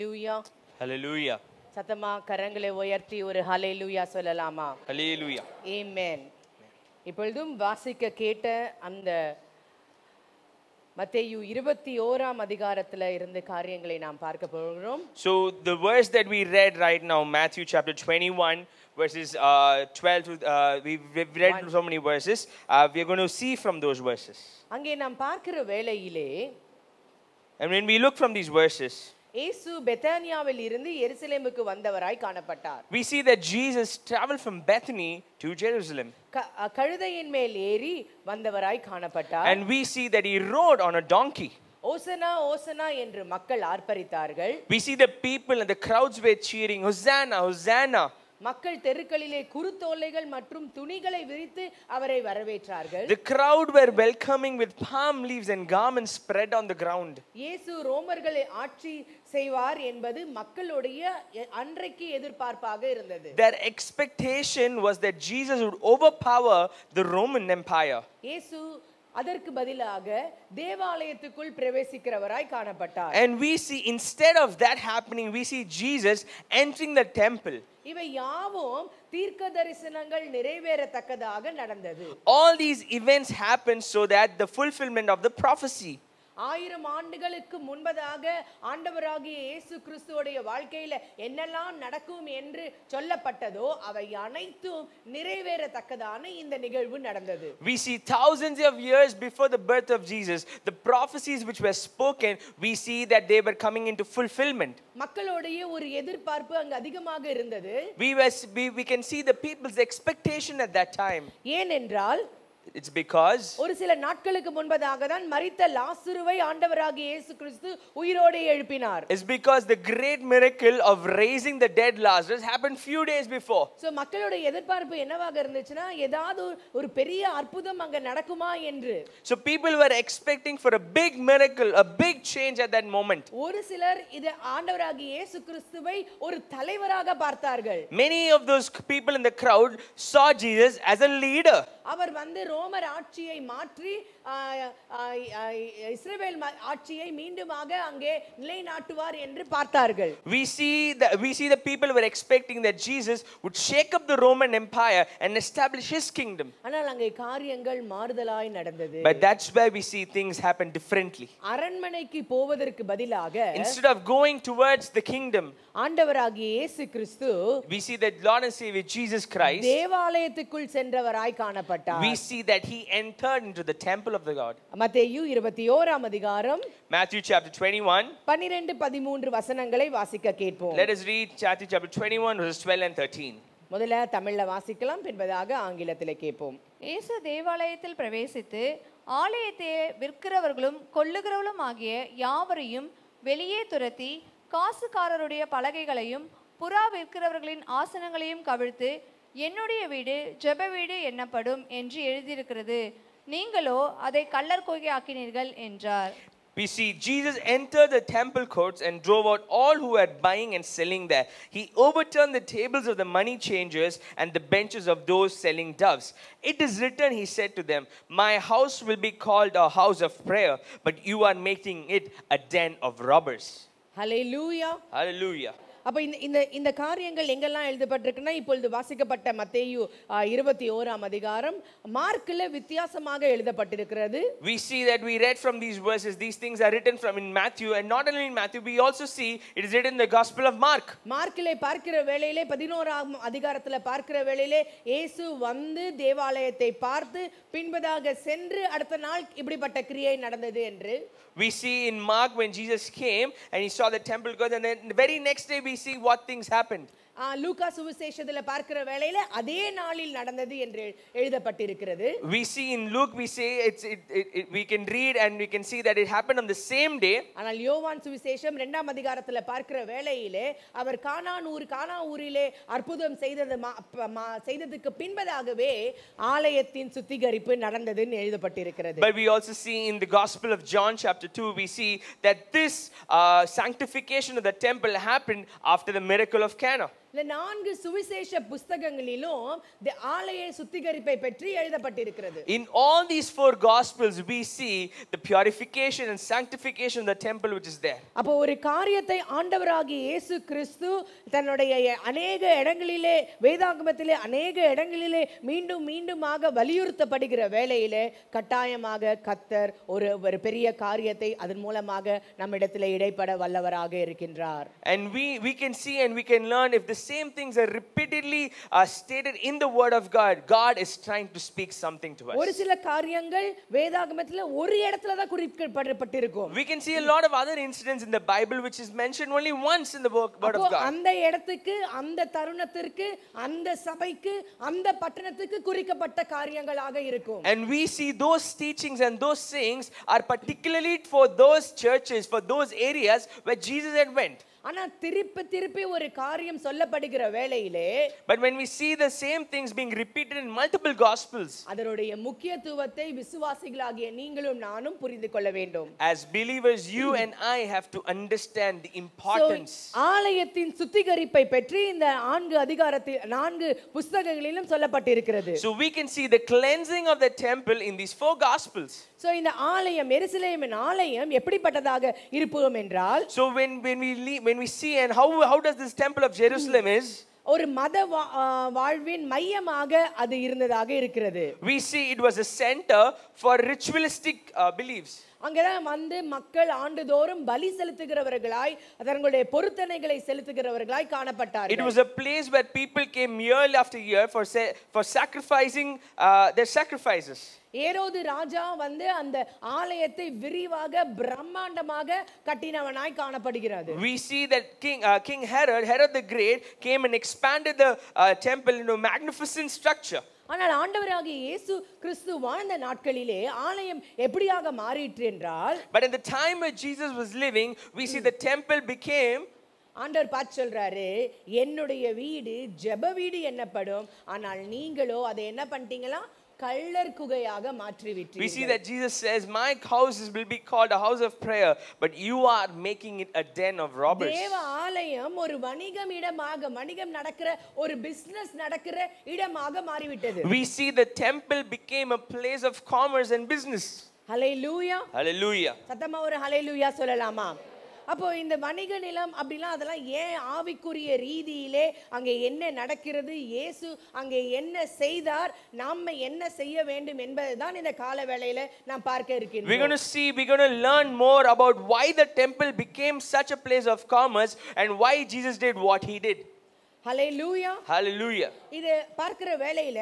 Hallelujah. Hallelujah. சத்தமா கரங்களை உயர்த்தி ஒரு ஹalleluya சொல்லலாமா? Hallelujah. Amen. இப்பொழுதும் வாசிக்க கேட்ட அந்த மத்தேயு 21ஆம் அதிகாரத்துல இருந்து காரியங்களை நாம் பார்க்க போகிறோம். So the verse that we read right now, Matthew chapter 21 verses 12 to we've read so many verses. We are going to see from those verses. அங்கே நாம் பார்க்கிற வேளையிலே And when we look from these verses, இயேசு பெத்தானியாவில் இருந்து எருசலேமுக்கு வந்தவராய் காணப்பட்டார். we see that Jesus traveled from Bethany to Jerusalem. கழுதையின் மேல் ஏறி வந்தவராய் காணப்பட்டார். And we see that he rode on a donkey. ஓசனா ஓசனா என்று மக்கள் ஆர்ப்பரித்தார்கள். We see the people and the crowds were cheering, Hosanna, Hosanna. மக்கள் தெருக்களிலே குருத்தோலைகள் மற்றும் துணிகளை விரித்து அவரை வரவேற்றார்கள். The crowd were welcoming with palm leaves and garments spread on the ground. இயேசு ரோமர்களை ஆட்சி செய்வார் என்பது மக்களுடைய அன்றைக்கு எதிர்பார்ப்பாக இருந்தது. Their expectation was that Jesus would overpower the Roman Empire. இயேசு அதற்கு பதிலாக தேவாலயத்துக்குள் பிரவேசிக்கிறவராய் காணப்பட்டார். And we see, instead of that happening, we see Jesus entering the temple. இவை யாவும் தீர்க்க தரிசனங்கள் நிறைவேறத்தக்கதாக நடந்தது. All these events happened so that the fulfillment of the prophecy. 1000 ஆண்டுகளுக்கு முன்பதாக ஆண்டவராகிய இயேசு கிறிஸ்துவோடைய வாழ்க்கையில என்னெல்லாம் நடக்கும் என்று சொல்லப்பட்டதோ அவை அனைத்தும் நிறைவேறத்தக்கதான இந்த நிகழ்வு நடந்தது. We see thousands of years before the birth of Jesus, the prophecies which were spoken, we see that they were coming into fulfillment. மக்களுடைய ஒரு எதிர்பார்ப்பு அங்க அதிகமாக இருந்தது. We can see the people's expectation at that time. ஏனென்றால் It's because ஒரு சில நாட்களுக்கு முன்பதாக தான் மரித்த லாசருவை ஆண்டவராகிய இயேசு கிறிஸ்து உயிரோடு எழுப்பினார். It's because the great miracle of raising the dead Lazarus happened few days before. So மக்களோட எதிர்பார்ப்பு என்னவாக இருந்துச்சுனா ஏதாவது ஒரு பெரிய அற்புதம் அங்க நடக்குமா என்று. So people were expecting for a big miracle, a big change at that moment. ஒரு சிலர் இது ஆண்டவராகிய இயேசு கிறிஸ்துவை ஒரு தலைவராக பார்த்தார்கள். Many of those people in the crowd saw Jesus as a leader. அவர் வந்து ரோமர் ஆட்சியை மாற்றி இஸ்ரவேல் ஆட்சியை மீண்டுமாக அங்கே நிலைநாட்டுவார் என்று பார்த்தார்கள். We see the people were expecting that Jesus would shake up the Roman Empire and establish his kingdom. ஆனால் அங்கே காரியங்கள் மாறுதலாய் நடந்தது. But that's where we see things happen differently. அரண்மனைக்கு போவதற்கு பதிலாக Instead of going towards the kingdom, ஆண்டவராகிய இயேசு கிறிஸ்து we see that Lord and Savior Jesus Christ, தேவாலயத்துக்குள் சென்றவராய் காணப்பட்டார். we see that he entered into the temple of the God. மத்தேயு 21ஆம் அதிகாரம் Matthew chapter 21 12-13 வசனங்களை வாசிக்க கேட்போம். Let us read Matthew chapter 21 verses 12 and 13. முதல்ல தமிழ்ல வாசிக்கலாம், பின்பதாக ஆங்கிலத்திலே கேட்போம். இயேசு தேவாலயத்தில் பிரவேசித்து ஆலயத்தை விற்கிறவர்களும் கொள்ளுகிறவர்களும் ஆகிய யாவரையும் வெளியே துரத்தி காசுக்காரருடைய பலகைகளையும் புறா விற்கிறவர்களின் ஆசனங்களையும் கவிழ்த்து என்னுடைய வீடு ஜெப வீடு என்னப்படும் என்று எழுதியிருக்கிறது, நீங்களோ அதை கள்ளர் கொகை ஆக்கினீர்கள் என்றார். We see Jesus enter the temple courts and drove out all who were buying and selling there. He overturned the tables of the money changers and the benches of those selling doves. It is written, he said to them, my house will be called a house of prayer, but you are making it a den of robbers. Hallelujah. Hallelujah. அப்ப இந்த காரியங்கள் எங்கெல்லாம் எழுதப்பட்டிருக்குன்னா இப்பொழுது வாசிக்கப்பட்ட மத்தேயு 21ஆம் அதிகாரம் மார்க்ல வித்தியாசமாக எழுதப்பட்டிருக்கிறது. We see that we read from these verses, these things are written from in Matthew, and not only in Matthew, we also see it is written in the Gospel of Mark. மார்க்கிலே பார்க்கிற வேளையிலே 11ஆம் அதிகாரத்துல பார்க்கிற வேளையிலே இயேசு வந்து தேவாலயத்தை பார்த்து பின்பதாக சென்று அடுத்த நாள் இப்படிப்பட்ட கிரியை நடந்தது என்று. We see in Mark when Jesus came and he saw the temple gods, and then the very next day we see what things happened. லூக்கா சுவிசேஷத்துல பார்க்கிற வேளையில அதே நாளில் நடந்தது என்று எழுதப்பட்டிருக்கிறது. We see in Luke, we say we can read and we can see that it happened on the same day. ஆனால் யோவான் சுவிசேஷம் 2ஆம் அதிகாரத்துல பார்க்கிற வேளையிலே அவர் கானா ஊரிலே அற்புதம் செய்ததுக்கு பின்பதாகவே ஆலயத்தின் சுத்திகரிப்பு நடந்ததுன்னு எழுதப்பட்டிருக்கிறது. But we also see in the Gospel of John chapter 2, we see that this sanctification of the temple happened after the miracle of Cana. இந்த 4 சுவிசேஷ புத்தகங்களிலும் இந்த ஆலய சுத்திகரிப்பை பற்றி எழுதப்பட்டிருக்கிறது. In all these 4 gospels we see the purification and sanctification of the temple which is there. அப்போ ஒரு காரியத்தை ஆண்டவராகிய இயேசு கிறிஸ்து தன்னுடைய அநேக இடங்களிலே வேதாகமத்திலே அநேக இடங்களிலே மீண்டும் மீண்டுமாக வலியுறுத்தப்படுகிற வேளையிலே கட்டாயமாக கர்த்தர் ஒரு பெரிய காரியத்தை அதன் மூலமாக நம்மிடத்திலே இடைப்பட வல்லவராக இருக்கின்றார். And we can see and we can learn if the same things are repeatedly stated in the word of God, God is trying to speak something to us. ஒரு சில காரியங்கள் வேதாகமத்திலே ஒரு இடத்துல தான் குறிப்பிடப்பட்டிருக்கும். We can see a lot of other incidents in the Bible which is mentioned only once in the word of God. அந்த இடத்துக்கு அந்த தருணத்திற்கு அந்த சபைக்கு அந்த பட்டணத்துக்கு குறிக்கப்பட்ட காரியங்களாக இருக்கும். And we see those teachings and those sayings are particularly for those churches, for those areas where Jesus had went. ஆனா திருப்பி ஒரு காரியம் சொல்லப்படுகிற வேளையிலே But when we see the same things being repeated in multiple gospels, அதனுடைய முக்கியத்துவத்தை விசுவாசிகளாகிய நீங்களும் நானும் புரிந்து கொள்ள வேண்டும். as believers you and I have to understand the importance. ஆலயத்தின் சுத்திகரிப்பை பற்றி இந்த 4 புத்தகங்களிலும் சொல்லப்பட்டிருக்கிறது. So we can see the cleansing of the temple in these 4 gospels. So இந்த ஆலயம் எருசலேமின் ஆலயம் எப்படிப்பட்டதாக இருப்போம் என்றால், So when we see and how does this temple of Jerusalem is, ஒரு மத வாழ்வின் மையமாக அது இருந்ததாக இருக்கிறது. we see it was a center for ritualistic beliefs. அங்கதான் வந்து மக்கள் ஆண்டுதோறும் பலி செலுத்துகிறவர்களாய் தங்களுடைய பொருத்தனைகளை செலுத்துகிறவர்களாய் காணப்பட்டார்கள். It was a place where people came year after year for sacrificing their sacrifices. ஏரோது ராஜா வந்து அந்த ஆலயத்தை விரிவாக பிரம்மாண்டமாக கட்டினவனாய் காணப்படுகிறது. We see that King Herod the Great came and expanded the temple into a magnificent structure. ஆனால் ஆண்டவராகிய இயேசு கிறிஸ்து வாழ்ந்த நாட்களிலே ஆலயம் எப்படியாக மாறிற்று என்றால், But in the time where Jesus was living, we see the temple became, ஆண்டவர் பார்த்து சொல்றாரு, என்னுடைய வீடு ஜெப வீடு என்னப்படும், ஆனால் நீங்களோ அதை என்ன பண்ணிட்டீங்களா, கள்ளர் குகையாக மாற்றி விட்டீர்கள். we see that Jesus says, my house will be called a house of prayer, but you are making it a den of robbers. தேவ ஆலயம் ஒரு வணிகம் இடமாக, வணிகம் நடக்கிற ஒரு பிசினஸ் நடக்கிற இடமாக மாறிவிட்டது. We see the temple became a place of commerce and business. Hallelujah. Hallelujah. சத்தமா ஒரு ஹல்லேலூயா சொல்லலாமா? அப்போ இந்த வணிக நிலம் அப்படிலாம் அதெல்லாம் ஏன் ஆவிக்குரிய ரீதியிலே அங்கே என்ன நடக்கிறது, இயேசு அங்கே என்ன செய்தார், நாம என்ன செய்ய வேண்டும் என்பதுதான் இந்த கால வேளையில நாம் பார்க்க இருக்கிறோம். We're going to learn more about why the temple became such a place of commerce and why Jesus did what he did. Hallelujah. Hallelujah. இது பார்க்கிற வேளையில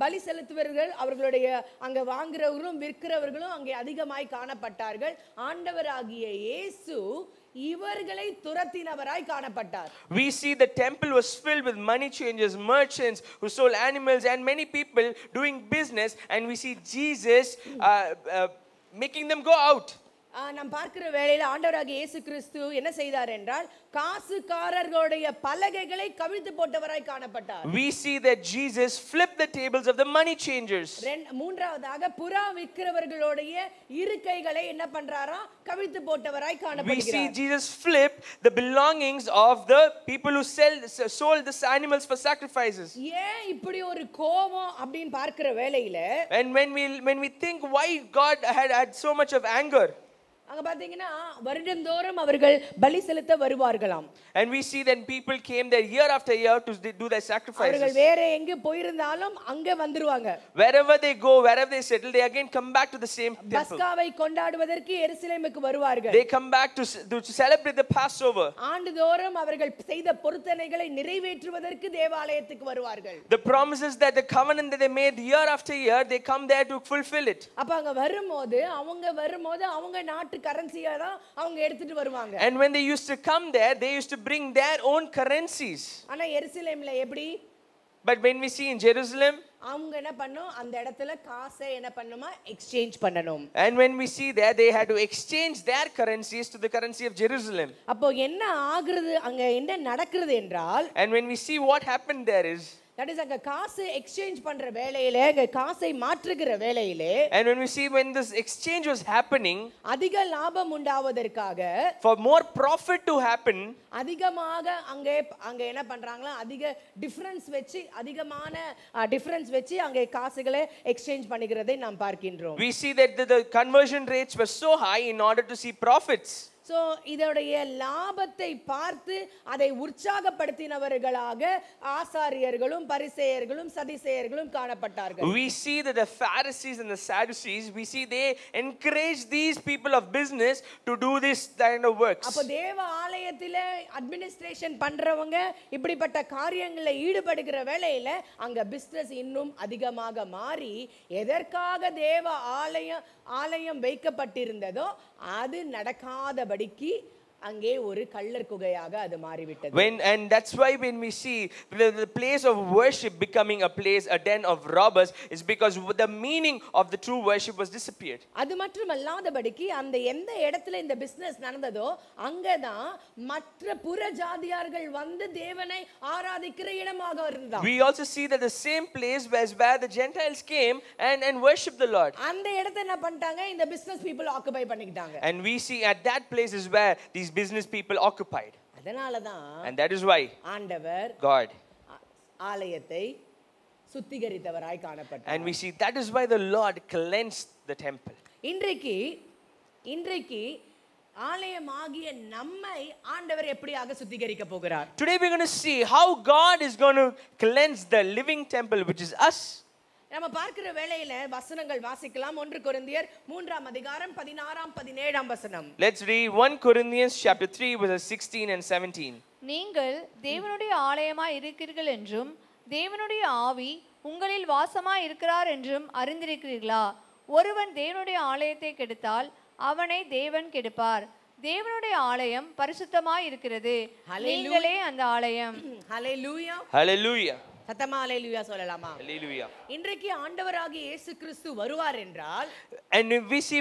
பலி செலுத்துவர்கள் அவர்களுடைய அங்க வாங்குறவர்களும் விற்கிறவர்களும் அங்கே அதிகமாய் காணப்பட்டார்கள். ஆண்டவராகிய இயேசு இவர்களை துரத்தினவராய் காணப்பட்டார். We see the temple was filled with money changers, merchants who sold animals and many people doing business, and we see Jesus making them go out. நாம் பார்க்கிற வேளையில ஆண்டவராகிய இயேசு கிறிஸ்து என்ன செய்தார் என்றால், காசுக்காரர்களுடைய பலகைகளை கவிழ்த்து போட்டவராய் காணப்பட்டார். We see that Jesus flipped the tables of the money changers. மூன்றாவதாக புறா விற்கிறவர்களுடைய இருக்கைகளை என்ன பண்றாரா, கவிழ்த்து போட்டவராய் காணப்படுகிறார். We see Jesus flip the belongings of the people who sold the animals for sacrifices. ஏன் இப்படி ஒரு கோபம் அப்படிን பார்க்கிற வேளையில, and when we think why God had so much of anger, அங்க பாத்தீங்கன்னா வருடந்தோறும் அவர்கள் பலி செலுத்த வருவார்களாம். and we see that people came there year after year to do their sacrifices. அவர்கள் வேற எங்க போயிருந்தாலும் அங்க வந்துருவாங்க. wherever they go, wherever they settle, they again come back to the same temple. பஸ்காவை கொண்டாடுவதற்கு எருசலேமுக்கு வருவார்கள். they come back to celebrate the Passover. ஆண்டுதோறும் அவர்கள் செய்த பொருத்தனைகளை நிறைவேற்றுவதற்கு தேவாலயத்துக்கு வருவார்கள். the promises that the covenant that they made year after year, they come there to fulfill it. அப்ப அங்க வரும்போது அவங்க நாட்டு கரன்சியா தான் அவங்க எடுத்துட்டு வருவாங்க. and when they used to come there, they used to bring their own currencies. ஆனா எருசலேம்ல எப்படி? but when we see in Jerusalem, அவங்க என்ன பண்ணனும், அந்த இடத்துல காசை என்ன பண்ணனுமா, எக்ஸ்சேஞ்ச் பண்ணனும். and when we see there, they had to exchange their currencies to the currency of Jerusalem. அப்போ என்ன ஆகுறது, அங்க என்ன நடக்குது என்றால், and when we see what happened there is, that is அங்க காசு எக்ஸ்சேஞ்ச் பண்ற வேளையிலே, அங்க காசை மாற்றுகிற வேளையிலே, And when we see when this exchange was happening, அதிக லாபம் உண்டாவதற்காக, for more profit to happen, அதிகமாக அங்க என்ன பண்றாங்களா, அதிக டிஃபரன்ஸ் வெச்சு, அதிகமான டிஃபரன்ஸ் வெச்சு அங்கே காசுகளை எக்ஸ்சேஞ்ச் பண்ணுகிறதை நாம் பார்க்கின்றோம். we see that the conversion rates were so high in order to see profits. So இதோடைய லாபத்தை பார்த்து அதை உற்சாகப்படுத்தினவர்களாக ஆசாரியர்களும் பரிசேயர்களும் சதிசேயர்களும் காணப்பட்டார்கள். We see that the Pharisees and the Sadducees, we see they encourage these people of business to do this kind of works. அப்ப தேவ ஆலயத்திலே administration பண்றவங்க இப்படிப்பட்ட காரியங்களில் ஈடுபடுகிற வேளையில அங்க பிசினஸ் இன்னும் அதிகமாக மாறி, எதற்காக தேவ ஆலயம் வைக்கப்பட்டிருந்ததோ அது நடக்காதபடிக்கு அங்கே ஒரு கள்ளர் குகையாக அது மாறிவிட்டது. And that's why when we see the place of worship becoming a den of robbers, is because the meaning of the true worship was disappeared. அது மட்டுமல்லாதபடிக்கு அந்த எந்த இடத்துல இந்த பிசினஸ் நடந்ததோ அங்கதான் மற்ற புற ஜாதியார்கள் வந்து தேவனை ஆராதிக்கிற இடமாக இருந்தாங்க. We also see that the same place where the Gentiles came and worshiped the Lord. அந்த இடத்தை என்ன பண்ணிட்டாங்க, இந்த பிசினஸ் பீப்பிள் ஆக்குபை பண்ணிக்கிட்டாங்க. And we see at that place is where these business people occupied. அதனாலதான் And that is why ஆண்டவர் God, ஆலயத்தை சுத்திகரித்தவராய் காணப்பட்டார். and we see that is why the Lord cleansed the temple. இன்றைக்கு ஆலயமாகிய நம்மை ஆண்டவர் எப்படியாக சுத்திகரிக்க போகிறார். Today we're going to see how God is going to cleanse the living temple, which is us. நம்ம பார்க்கிற வேளையில வசனங்கள் வாசிக்கலாம். 1 கொரிந்தியர் 3ஆம் அதிகாரம் 16ஆம் 17ஆம் வசனம். Let's read 1 Corinthians chapter 3 verses 16 and 17. நீங்கள் தேவனுடைய ஆலயமாய் இருக்கிறீர்கள் என்றும் தேவனுடைய ஆவி உங்களில் வாசமாய் இருக்கிறார் என்றும் அறிந்திருக்கிறீர்களா? ஒருவன் தேவனுடைய ஆலயத்தை கெடுத்தால் அவனை தேவன் கெடுப்பார். தேவனுடைய ஆலயம் பரிசுத்தமாய் இருக்கிறது, நீங்களே அந்த ஆலயம். ஹல்லேலூயா. Hallelujah. சத்தமா ஹல்லேலூயா சொல்லலாமா? Hallelujah. இன்றைக்கு ஆண்டவராகிய இயேசு கிறிஸ்து வருவார் என்றால், And we see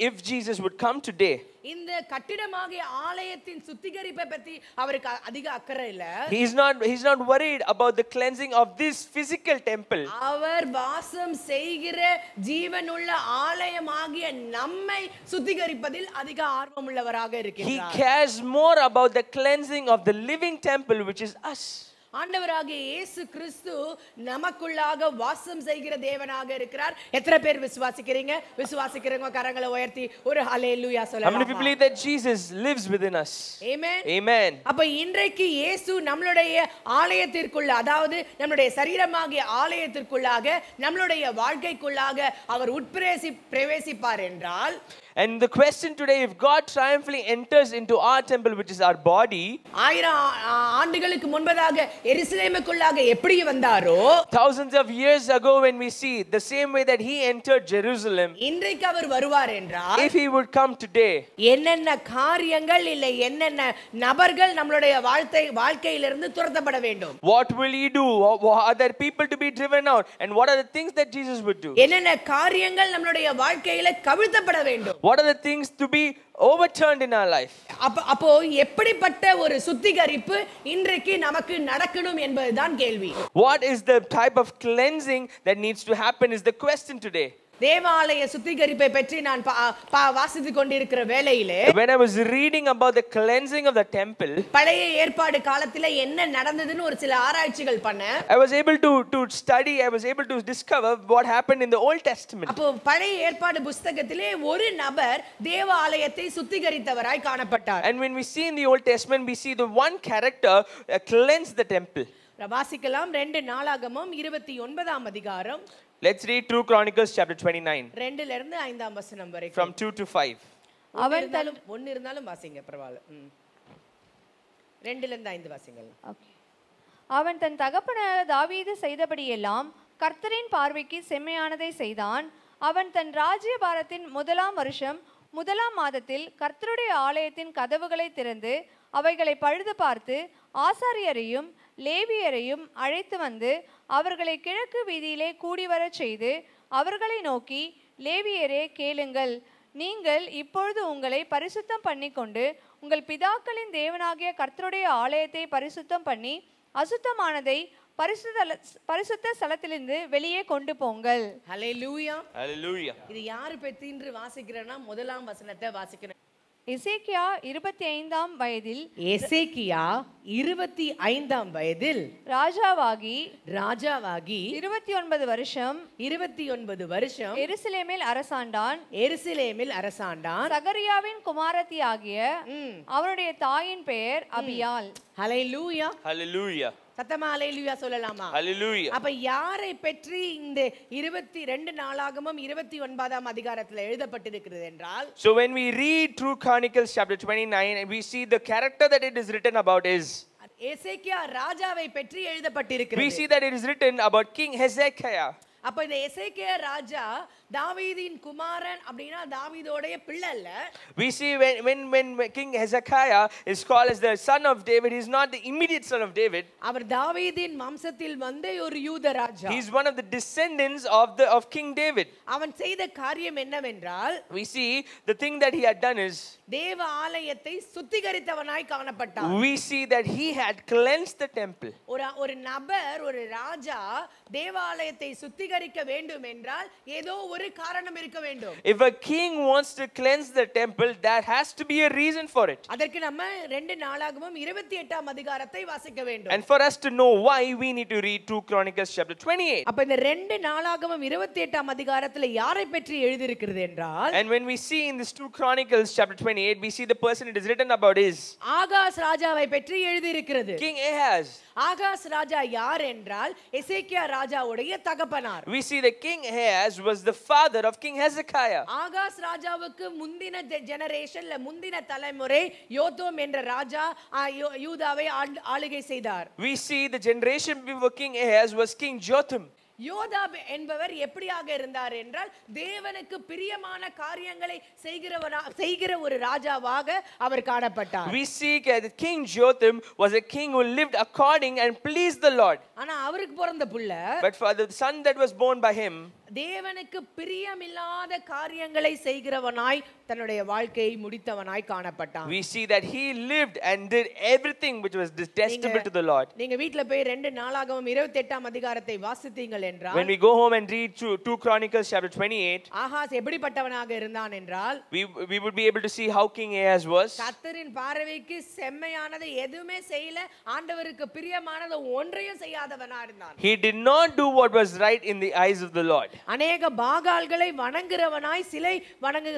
if Jesus would come today, இந்த கட்டிடமாகிய ஆலயத்தின் சுத்திகரிப்பை பத்தி அவருக்கு அதிக அக்கறை இல்ல. he's not worried about the cleansing of this physical temple. அவர் வாசம் செய்கிற ஜீவனுள்ள ஆலயமாகிய நம்மை சுத்திகரிப்பதில் அதிக ஆர்வம் உள்ளவராக He இருக்கிறார். cares more about the cleansing of the living temple, which is us. ஆண்டவராகிய இயேசு கிறிஸ்து நமக்குள்ளாக வாசம் செய்கிற தேவனாக இருக்கிறார். எத்தனை பேர் விசுவாசிக்கிறீங்க? விசுவாசிக்கிறவங்க கரங்களை உயர்த்தி ஒரு ஹல்லேலூயா How many people சொல்லலாமா? believe that Jesus lives within us? Amen. Amen. அப்ப இன்றைக்கு இயேசு நம்மளுடைய ஆலயத்திற்குள்ள, அதாவது நம்மளுடைய சரீரமாகிய ஆலயத்திற்குள்ளாக, நம்மளுடைய வாழ்க்கைக்குள்ளாக அவர் பிரவேசிப்பார் என்றால், And the question today, if God triumphantly enters into our temple, which is our body, 1000 ஆண்டுகளுக்கு முன்பதாக எருசலேமுக்குள்ளாக எப்படி வந்தாரோ, thousands of years ago when we see the same way that he entered Jerusalem, இன்றைக்கு அவர் வருவார் என்றால், if he would come today, என்னென்ன காரியங்கள் இல்லை என்னென்ன நபர்கள் நம்மளுடைய வாழ்க்கையிலிருந்து துரத்தப்பட வேண்டும்? what will he do? Are there people to be driven out? And what are the things that Jesus would do? என்னென்ன காரியங்கள் நம்மளுடைய வாழ்க்கையில கவிழ்த்தப்பட வேண்டும்? What are the things to be overturned in our life? அப்போ எப்படிப்பட்ட ஒரு சுத்திகரிப்பு இன்றைக்கு நமக்கு நடக்கணும் என்பதுதான் கேள்வி. What is the type of cleansing that needs to happen is the question today. தேவாலய சுத்திகரிப்பை பற்றி நான் வாசித்துக் கொண்டிருக்கிற வேளையிலே, when I was reading about the cleansing of the temple, பழைய ஏற்பாடு காலத்துல என்ன நடந்ததுன்னு ஒரு சில ஆராய்ச்சிகள் பண்ணேன். I was able to study, I was able to discover what happened in the Old Testament. அப்போ பழைய ஏற்பாடு புத்தகத்திலே ஒரு நபர் தேவாலயத்தை சுத்திகரித்தவராய் காணப்பட்டார். And when we see in the Old Testament, we see the one character cleanse the temple. வாசிக்கலாம் 2 நாளாகமம் 29ஆம் அதிகாரம். Let's read 2 Chronicles chapter 29. 2ல இருந்து 5ஆம் வசனம் வரைக்கும். From 2 to 5. அவன் ஒன்னு இருந்தாலும் வாசிங்க பரவாயில்லை. 2ல இருந்து 5 வாசிங்க. அவன் தன் தகப்பனார் தாவீது செய்தபடியெல்லாம் கர்த்தரின் பார்வைக்கு செம்மையானதை செய்தான். அவன் தன் ராஜ்யபாரத்தின் 1ஆம் வருஷம் 1ஆம் மாதத்தில் கர்த்தருடைய ஆலயத்தின் கதவுகளை திறந்து அவைகளை பழுது பார்த்து ஆசாரியரையும் லேவியரையும் அழைத்து வந்து அவர்களை கிழக்கு வீதியிலே கூடிவரச் செய்து அவர்களை நோக்கி, லேவியரே கேளுங்கள், நீங்கள் இப்பொழுது உங்களை பரிசுத்தம் பண்ணிக்கொண்டு உங்கள் பிதாக்களின் தேவனாகிய கர்த்தருடைய ஆலயத்தை பரிசுத்தம் பண்ணி அசுத்தமானதை பரிசுத்த ஸ்தலத்திலிருந்து வெளியே கொண்டு போங்கள். ஹல்லேலூயா. Hallelujah. இது யாரு பத்தின்று வாசிக்கிறேன்னா முதலாம் வசனத்தை வாசிக்கிறேன். எசேக்கியா 25ஆம் வயதில் எசேக்கியா 25ஆம் வயதில் ராஜாவாகி 29 வருஷம் எருசலேமில் அரசாண்டான். சகரியாவின் குமாரத்தி ஆகிய அவருடைய தாயின் பெயர் அபியாள். ஹல்லேலூயா. Hallelujah. சத்தமா ஹல்லேலூயா சொல்லலாமா? Hallelujah. அப்ப யாரை பற்றி இந்த 22 நாளாகமம் 29ஆம் அதிகாரத்துல எழுதப்பட்டிருக்கிறது என்றால், So when we read through Chronicles chapter 29 and we see the character that it is written about is, எசேக்கியா ராஜாவை பற்றி we எழுதப்பட்டிருக்கிறது. see that it is written about King Hezekiah. அப்ப இந்த எசேக்கியா ராஜா தாவீதின் குமாரன் அப்படினா தாவீதோடைய பிள்ளை இல்ல. We see when King Hezekiah is called as the son of David, he is not the immediate son of David. அவர் தாவீதின் வம்சத்தில் வந்த ஒரு யூத ராஜா. He is one of the descendants of King David. அவன் செய்த காரியம் என்னவென்றால், We see the thing that he had done is, தேவ ஆலயத்தை சுத்திகரித்தவனாய் காணப்பட்டான். we see that he had cleansed the temple. ஒரு நபர், ஒரு ராஜா தேவாலயத்தை சுத்திகரிக்க வேண்டும் என்றால் ஏதோ ஒரு காரணம் இருக்க வேண்டும். If a king wants to cleanse the temple, there has to be a reason for it. அதற்கு நம்ம 2 நாளாகமம் 28ஆம் அதிகாரத்தை வாசிக்க வேண்டும். And for us to know why, we need to read 2 Chronicles chapter 28. அப்ப இந்த 2 நாளாகமம் 28ஆம் அதிகாரத்துல யாரை பற்றி எழுதி இருக்கிறது என்றால், And when we see in this 2 Chronicles chapter 28, we see the person it is written about is Ahaz ராஜாவை பற்றி எழுதி இருக்கிறது. King Ahaz. ஆகாஸ் ராஜா யார் என்றால் எசேக்கியா ராஜாவுடைய தகப்பனார். We see that King Ahaz was the father of King Hezekiah. Ahaz ராஜாவுக்கு முந்தின ஜெனரேஷன்ல முந்தின தலைமுறை யோதோம் என்ற ராஜா யூதாவை ஆளுகை செய்தார். We see the generation before King Ahaz was King Jotham. யோதாப் என்பவர் எப்படியாக இருந்தார் என்றால் தேவனுக்கு பிரியமான காரியங்களை செய்கிற ஒரு ராஜாவாக அவர் காணப்பட்டார். We see that King Jotham was a king who lived according and pleased the Lord. ஆனா அவருக்கு பிறந்த புள்ள, But for the son that was born by him, தேவனுக்கு பிரியமில்லாத காரியங்களை செய்கிறவனாய் தன்னுடைய வாழ்க்கையை முடித்தவனாய் காணப்பட்டான். we see that he lived and did everything which was detestable to the Lord. நீங்க வீட்ல போய் 2 நாளாகமம் 28ஆம் அதிகாரத்தை வாசித்தீங்கள் என்றால், when we go home and read 2 Chronicles chapter 28, Ahaz எப்படிப்பட்டவனாக இருந்தான் என்றால், we would be able to see how King Ahaz was. கர்த்தரின் பார்வைக்கு செம்மையானது எதுவுமே செய்யல, ஆண்டவருக்கு பிரியமானது ஒன்றையும் செய்யாதவனா இருந்தான். He did not do what was right in the eyes of the Lord. அநேக பாகால்களை வணங்குகிறவனாய்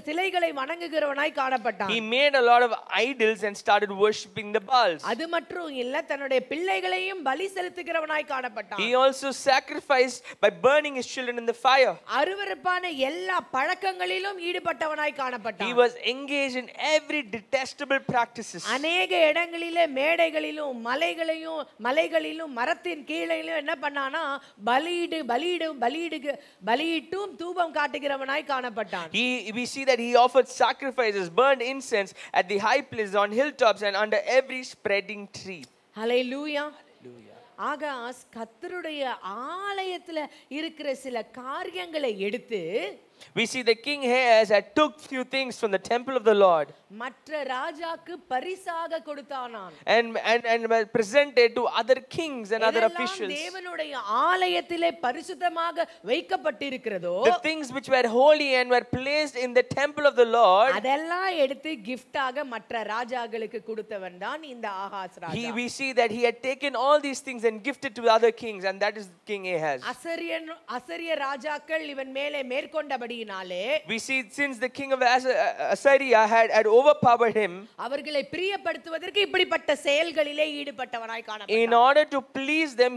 சிலைகளை வணங்குகிறவனாய் காணப்பட்டான். He made a lot of idols and started worshiping the Baals. அது மட்டும் இல்ல, தன்னுடைய பிள்ளைகளையும் பலி செலுத்துகிறவனாய் காணப்பட்டான். He also sacrificed by burning his children in the fire. அருவருப்பான எல்லா பழக்கங்களிலும் ஈடுபட்டவனாய் காணப்பட்டான். He was engaged in every detestable practices. அநேக இடங்களிலே மேடைகளிலும் மலைகளிலும் மரத்தின் கீழிலும் என்ன பண்ணானா பலியிட்டும் தூபம் காட்டுகிறவனாய் காணப்பட்டான். We see that he offered sacrifices, burned incense at the high places, on hilltops and under every spreading tree. Hallelujah. Ahaz கர்த்தருடைய ஆலயத்துல இருக்கிற சில காரியங்களை எடுத்து, we see the King Ahaz had took few things from the temple of the Lord மற்ற ராஜாக்கு பரிசாக கொடுத்தானாம், and presented to other kings and other officials. தேவனுடைய ஆலயத்திலே பரிசுத்தமாக வைக்கப்பட்டிருக்கிறதோ, the things which were holy and were placed in the temple of the Lord, அதெல்லாம் எடுத்து கிஃப்டாக மற்ற ராஜாக்களுக்கு கொடுத்தவன் தான் இந்த Ahaz Raja. we see that he had taken all these things and gifted to other kings, and that is King Ahaz. அசரிய ராஜாக்கள் இவன் மேலே மேற்கொண்டபடியினாலே, we see since the king of Assyria had overpowered him, அவர்களை பிரியப்படுத்துவதற்கு இப்படிப்பட்ட செயல்களிலே ஈடுபட்டவனாய் காணப்பட்டான். in order to please them,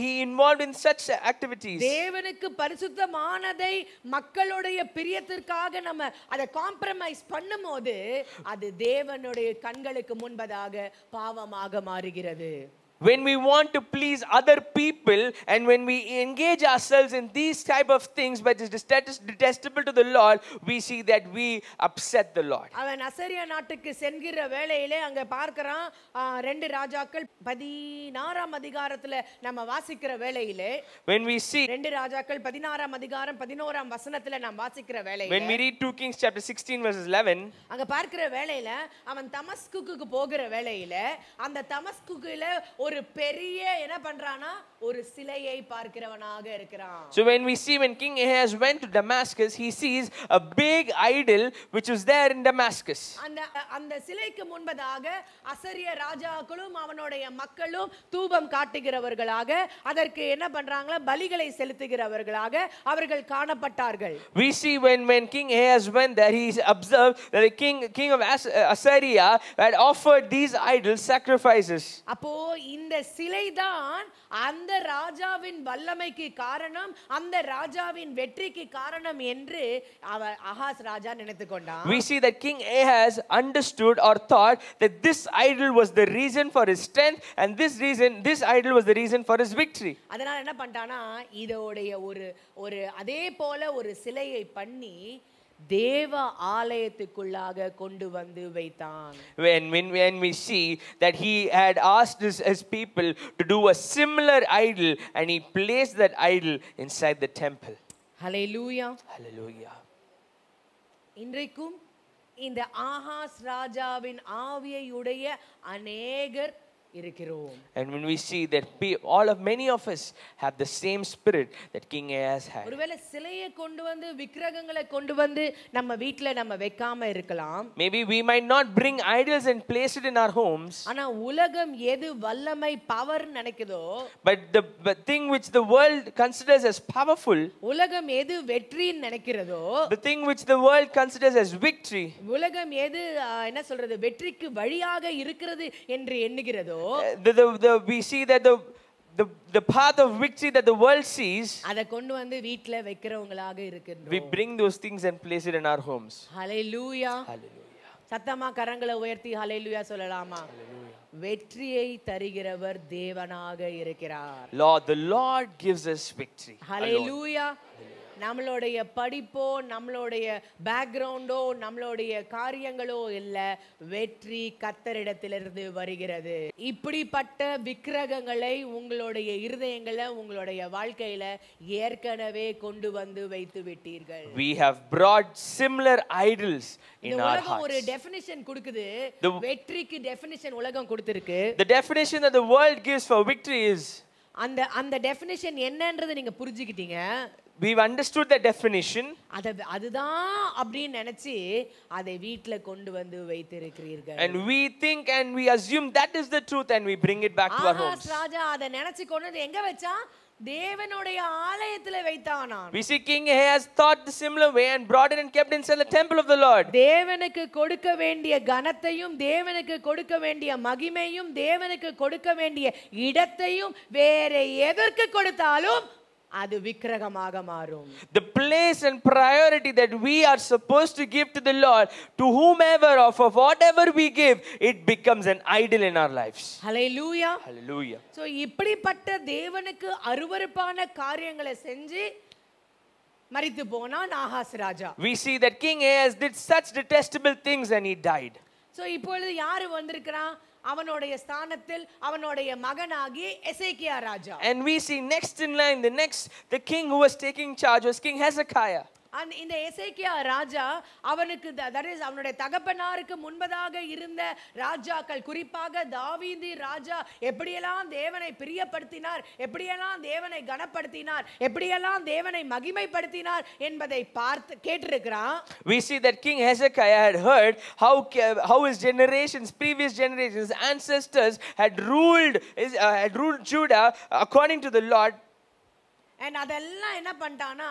he involved in such activities. தேவனுக்கு பரிசுத்தமானதை மக்களுடைய பிரியத்திற்காக நம்ம அதை compromise பண்ணும்போது அது தேவனுடைய கண்களுக்கு முன்பதாக பாவமாக மாறுகிறது. When we want to please other people and when we engage ourselves in these type of things but is detestable to the Lord, we see that we upset the Lord. அவன் அசரியா நாட்டுக்கு சென்கிற வேளையிலே அங்க பார்க்கறான் 2 ராஜாக்கள் 16ஆம் அதிகாரத்துல நம்ம வாசிக்கிற வேளையிலே, when we see 2 ராஜாக்கள் 16ஆம் அதிகாரம் 11ஆம் வசனத்துல நாம் வாசிக்கிற வேளையிலே, when we read 2 Kings chapter 16 verses 11, அங்க பார்க்கிற வேளையில அவன் தமஸ்குக்கு போகிற வேளையில அந்த தமஸ்குல ஒரு பெரிய என்ன பண்றானா ஒரு சிலையை பார்க்கிறவனாக இருக்கிறான். So when King Ahaz went to Damascus, he sees a big idol which was there in Damascus. அந்த சிலைக்கு முன்பதாக அசரிய ராஜாக்களும் அவனுடைய மக்களும் தூபம் காட்டுகிறவர்களாக அதற்கு என்ன பண்றாங்க பலிகளை செலுத்துகிறவர்களாக அவர்கள் காணப்பட்டார்கள். We see when King Ahaz went there, he observed that the king of Assyria had offered these idols sacrifices. அப்போ இந்த சிலைதான் அந்த ராஜாவின் வல்லமைக்கு காரணம், அந்த ராஜாவின் வெற்றிக்கு காரணம் என்று ஆகாஸ் ராஜா நினைத்துக் கொண்டான். We see that King Ahaz understood or thought that this idol was the reason for his strength, and this idol was the reason for his victory. அதனால என்ன பண்ணிட்டானா இதோடைய ஒரு அதே போல ஒரு சிலையை பண்ணி தேவ ஆலயத்துக்குள்ளாக கொண்டு வந்து வைத்தான். When we see that he had asked his people to do a similar idol, and he placed that idol inside the temple. Hallelujah. Hallelujah. இன்றைக்கும் இந்த ஆகாஸ் ராஜாவின் ஆவியை உடைய அநேகர் இருக்கிறோம். And when we see that many of us have the same spirit that King Ahaz had. ஒருவேளை சிலையை கொண்டு வந்து விக்கிரகங்களை கொண்டு வந்து நம்ம வீட்ல நம்ம வைக்காம இருக்கலாம். Maybe we might not bring idols and place it in our homes. ஆனா உலகம் எது வல்லமை power நினைக்குதோ, but the thing which the world considers as powerful, உலகம் எது வெற்றின்னு நினைக்கிறதோ, the thing which the world considers as victory, உலகம் எது என்ன சொல்றது வெற்றிக்கு வழியாக இருக்கிறது என்று எண்ணுகிறதோ, we see that the path of victory that the world sees, அதை கொண்டு வந்து வீட்ல வைக்கிறவங்களாக இருக்கின்றோம். we bring those things and place it in our homes. Hallelujah. Hallelujah. சத்தமா கரங்களை உயர்த்தி ஹalleluya சொல்லலாமா? வெற்றியை தருகிறவர் தேவனாக இருக்கிறார். The Lord gives us victory. Hallelujah. நம்மளுடைய படிப்போ நம்மளுடைய பேக்ரவுண்டோ நம்மளுடைய காரியங்களோ இல்ல, வெற்றி கர்த்தரிடத்திலிருந்து வருகிறது. இப்படிப்பட்ட விக்கிரகங்களை உங்களுடைய இருதயங்களை உங்களுடைய வாழ்க்கையில ஏற்கனவே கொண்டு வந்து வைத்து விட்டீர்கள். We have brought similar idols in our hearts. ஒரு டெஃபினிஷன் கொடுக்குது, வெற்றிக்கு டெஃபினிஷன் உலகம் கொடுத்திருக்கு. The definition that the world gives for victory is, அந்த டெஃபினிஷன் என்னன்றது நீங்க புரிஞ்சுக்கிட்டீங்க. we've understood the definition. அதுதான் அப்படினு நினைச்சு அதை வீட்ல கொண்டு வந்து வைத்திருக்கிறீர்கள். And we think and we assume that is the truth and we bring it back to our homes. ராஜா அதை நினைச்சு கொண்டு வந்து எங்க வச்சான்? தேவனுடைய ஆலயத்துல வைத்தானாம். We see King Ahaz thought the similar way and brought it and kept inside the temple of the Lord. தேவனுக்கு கொடுக்க வேண்டிய கனத்தையும் தேவனுக்கு கொடுக்க வேண்டிய மகிமையும் தேவனுக்கு கொடுக்க வேண்டிய இடத்தையும் வேற எதற்கு கொடுத்தாலும் அது விக்கிரகமாக மாறும். The place and priority that we are supposed to give to the Lord, to whomever or for whatever we give, it becomes an idol in our lives. Hallelujah. Hallelujah. So இப்படிப்பட்ட தேவனுக்கு அருவருப்பான காரியங்களை செஞ்சு மரித்து போனான் Ahaz Raja. We see that King Ahaz did such detestable things and he died. So இப்பொழுது யாரு வந்திருக்கிறான்? அவனுடைய ஸ்தானத்தில் அவனுடைய மகனாகி எசேக்கியா ராஜா. And we see next in line, the king who was taking charge was King Hezekiah. இந்த எசேக்கியா ராஜா அவனுக்கு அவனுடைய தகப்பனாருக்கு முன்பதாக இருந்த ராஜாக்கள், குறிப்பாக தாவீது ராஜா எப்படியெல்லாம் தேவனை பிரியப்படுத்தினார், எப்படியெல்லாம் தேவனை கனப்படுத்தினார், எப்படியெல்லாம் தேவனை மகிமைப்படுத்தினார் என்பதை பார்த்து கேட்டிருக்கிறான். We see that King Hezekiah had heard how his previous generations, ancestors had ruled Judah according to the Lord. And அதெல்லாம் என்ன பண்ணிட்டானா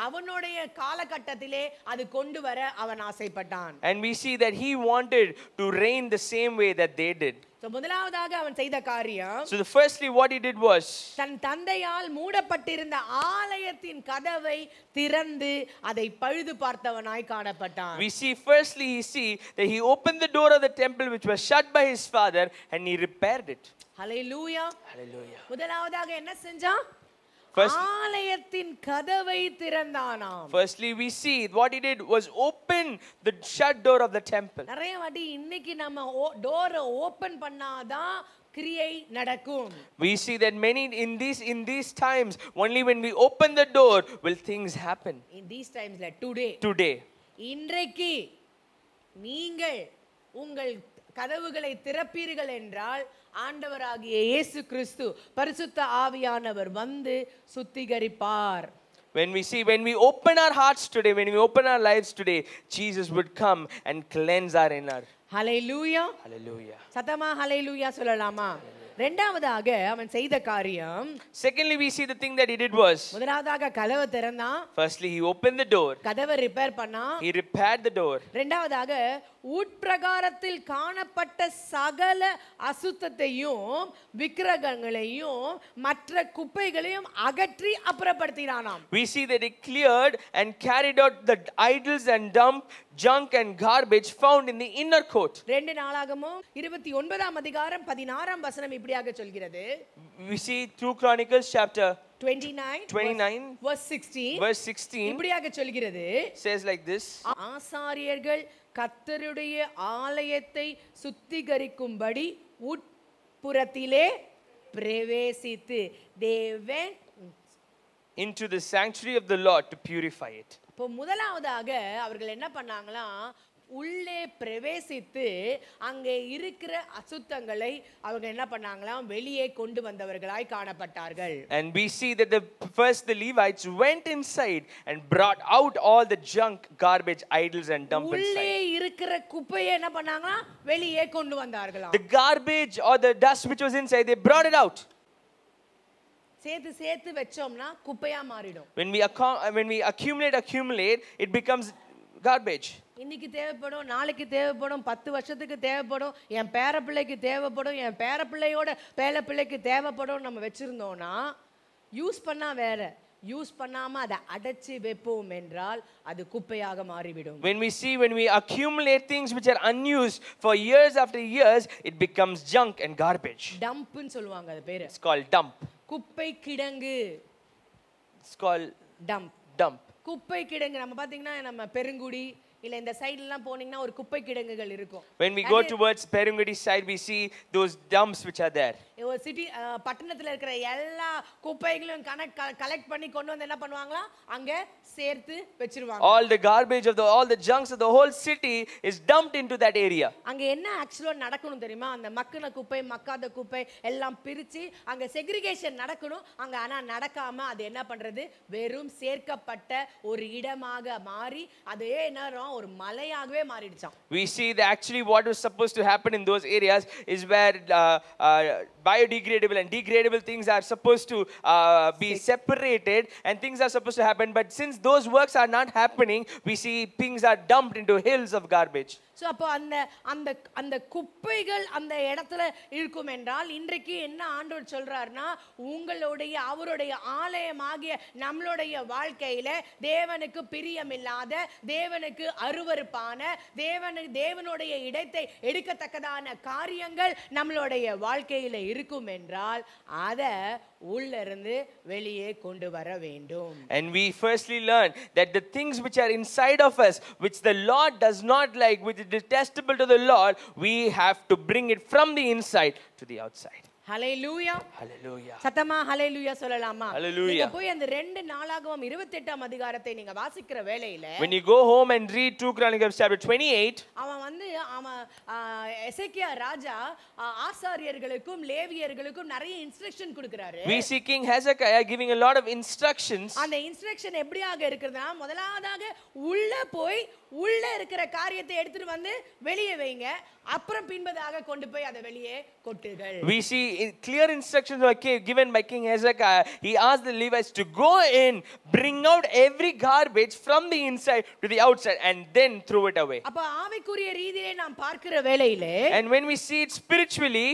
அவனுடைய காலகட்டத்திலே அது கொண்டு வர அவன் ஆசைப்பட்டான். And we see that he wanted to reign the same way that they did. So முதலாவதாக அவன் செய்த காரியம், so firstly what he did was, தன் தந்தையால் மூடப்பட்டிருந்த ஆலயத்தின் கதவை திறந்து அதை பழுது பார்த்தவனாய் காணப்பட்டான். we see that he opened the door of the temple which was shut by his father and he repaired it. Hallelujah. Hallelujah. முதலாவதாக என்ன செஞ்சான்? ஆலயத்தின் கதவை திறந்தானாம். Firstly we see what he did was open the shut door of the temple. நிறைய வாட்டி இன்னைக்கு நம்ம டோரை ஓபன் பண்ணாதான் கிரியை நடக்கும். We see that many in these times only when we open the door will things happen. In these times like today இன்றைக்கு நீங்கள் உங்கள் கதவுகளை திறப்பீர்கள் என்றால் ஆண்டவராகிய இயேசு கிறிஸ்து பரிசுத்த ஆவியானவர் வந்து சுத்திகரிப்பார். When we open our hearts today, when we open our lives today, Jesus would come and cleanse our inner. Hallelujah. Hallelujah. சத்தமா ஹல்லேலூயா சொல்லலாமா? இரண்டாவதாக அவன் செய்த காரியம், Secondly, we see the thing that he did was, முதலாவதாக கதவை திறந்தான், firstly, he opened the door. கதவை ரிப்பேர் பண்ணான். He repaired the door. இரண்டாவதாக உட்பிரகாரத்தில் காணப்பட்ட சகல அசுத்தத்தையும் விக்கிரகங்களையும் மற்ற குப்பைகளையும் அகற்றி அப்புறப்படுத்தினானாம். We see that he cleared and carried out the idols and dump junk and garbage found in the inner court. 2 நாளாகமம் 29ஆம் அதிகாரம் 16ஆம் வசனம் இப்படியாக சொல்கிறது. We see 2 Chronicles chapter 29 verse 16 இப்படியாக சொல்கிறது. says like this. ஆசாரியர்கள் கர்த்தருடைய ஆலயத்தை சுத்திகரிக்கும்படி உட்புறத்திலே பிரவேசித்து they went into the sanctuary of the Lord to purify it. இப்போ முதலாவதாக அவர்கள் என்ன பண்ணாங்களாம், உள்ளே பிரவேசித்து அங்கே இருக்கிற அசுத்தங்களை அவங்க என்ன பண்ணாங்களாம், வெளியே கொண்டு வந்தவர்களாய் காணப்பட்டார்கள். And we see that the Levites went inside and brought out all the junk, garbage, idols and dump உள்ளே inside. இருக்கிற குப்பையை என்ன பண்ணாங்களாம், வெளியே கொண்டு வந்தார்களாம். The garbage or the dust which was inside, they brought it out. சேர்த்து சேர்த்து வெச்சோம்னா குப்பையா மாறிடும். When we accumulate, it becomes garbage. இன்னைக்கு தேவைப்படும், நாளைக்கு தேவைப்படும், 10 வருஷத்துக்கு தேவைப்படும், என் பேரப்பிள்ளைக்கு தேவைப்படும், என் பேரப்பிள்ளையோட பேரப்பிள்ளைக்கு தேவைப்படும் நம்ம வச்சிருந்தோம்னா யூஸ் பண்ணா வேற, யூஸ் பண்ணாம அதை அடைச்சி வைப்போம் என்றால் அது குப்பையாக மாறிவிடும். When we accumulate things which are unused for years after years, it becomes junk and garbage. டம்ப்னு சொல்லுவாங்க, அது பேரு. It's called dump. குப்பை கிடங்கு. It's called dump. குப்பை கிடங்கு நம்ம பாத்தீங்கன்னா நம்ம பெருங்குடி இல்ல இந்த சைடுல எல்லாம் போனீங்கன்னா ஒரு குப்பை கிடங்குகள் இருக்கும். When we go towards Perungudi side, we see those dumps which are there. ஒரு சிட்டி பட்டணத்துல இருக்கிற எல்லா குப்பைகளையும் கலெக்ட் பண்ணி கொண்டு வந்து என்ன பண்ணுவாங்களா, அங்க சேர்த்து வெச்சிருவாங்க. All the garbage of all the junks of the whole city is dumped into that area. அங்க என்ன ஆக்சுவலா நடக்கணும் தெரியுமா, அந்த மக்கின குப்பை மக்காத குப்பை எல்லாம் பிரிச்சு அங்க செக்ரிகேஷன் நடக்கணும். அங்க ஆனா நடக்காம அது என்ன பண்றது, வெறும் சேர்க்கப்பட்ட ஒரு இடமாக மாறி அதே நேரம் ஒரு மலையாகவே மாறிடுச்சாம். We see that actually what was supposed to happen in those areas is where biodegradable and degradable things are supposed to be separated and things are supposed to happen, but since those works are not happening, we see things are dumped into hills of garbage. So அப்போ அந்த குப்பைகள் அந்த இடத்துல இருக்கும் என்றால் இன்றைக்கு என்ன ஆண்டவர் சொல்றாருன்னா, உங்களுடைய அவருடைய ஆலயமாகிய நம்மளுடைய வாழ்க்கையில தேவனுக்கு பிரியமில்லாத, தேவனுக்கு அருவருப்பான, தேவனுடைய இடத்தை எடுக்கத்தக்கதான காரியங்கள் நம்மளுடைய வாழ்க்கையில இருக்கும் என்றால் அதை உள்ள இருந்து வெளியே கொண்டு வர வேண்டும். And we firstly learn that the things which are inside of us, which the Lord does not like, which is detestable to the Lord, we have to bring it from the inside to the outside. Hallelujah. Hallelujah. சத்தமா ஹல்லேலூயா சொல்லலாமா? Hallelujah. நீங்க போய் அந்த 2 நாளாகமம் 28ஆம் அதிகாரத்தை நீங்க வாசிக்கிற வேளையில When you go home and read 2 Chronicles chapter 28, அவன் எசேக்கியா ராஜா ஆசாரியர்களுக்கும் லேவியர்களுக்கும் நிறைய இன்ஸ்ட்ரக்ஷன் கொடுக்கிறாரு. we see King Hezekiah giving a lot of instructions. அந்த இன்ஸ்ட்ரக்ஷன் எப்படியாக இருக்குதுன்னா, முதலாவதாக உள்ள போய் உள்ள இருக்கிற காரியத்தை எடுத்துட்டு வந்து வெளியே வைங்க, அப்புறம் பின்பதாக கொண்டு போய் அதை வெளியே கொட்டுங்கள். We see clear instructions were given by King Hezekiah. He asked the Levites to go in, bring out every garbage from the inside to the outside and then throw it away. அப்ப ஆவிக்குரிய ரீதியிலே நாம் பார்க்கிற வேளையிலே, And when we see it spiritually,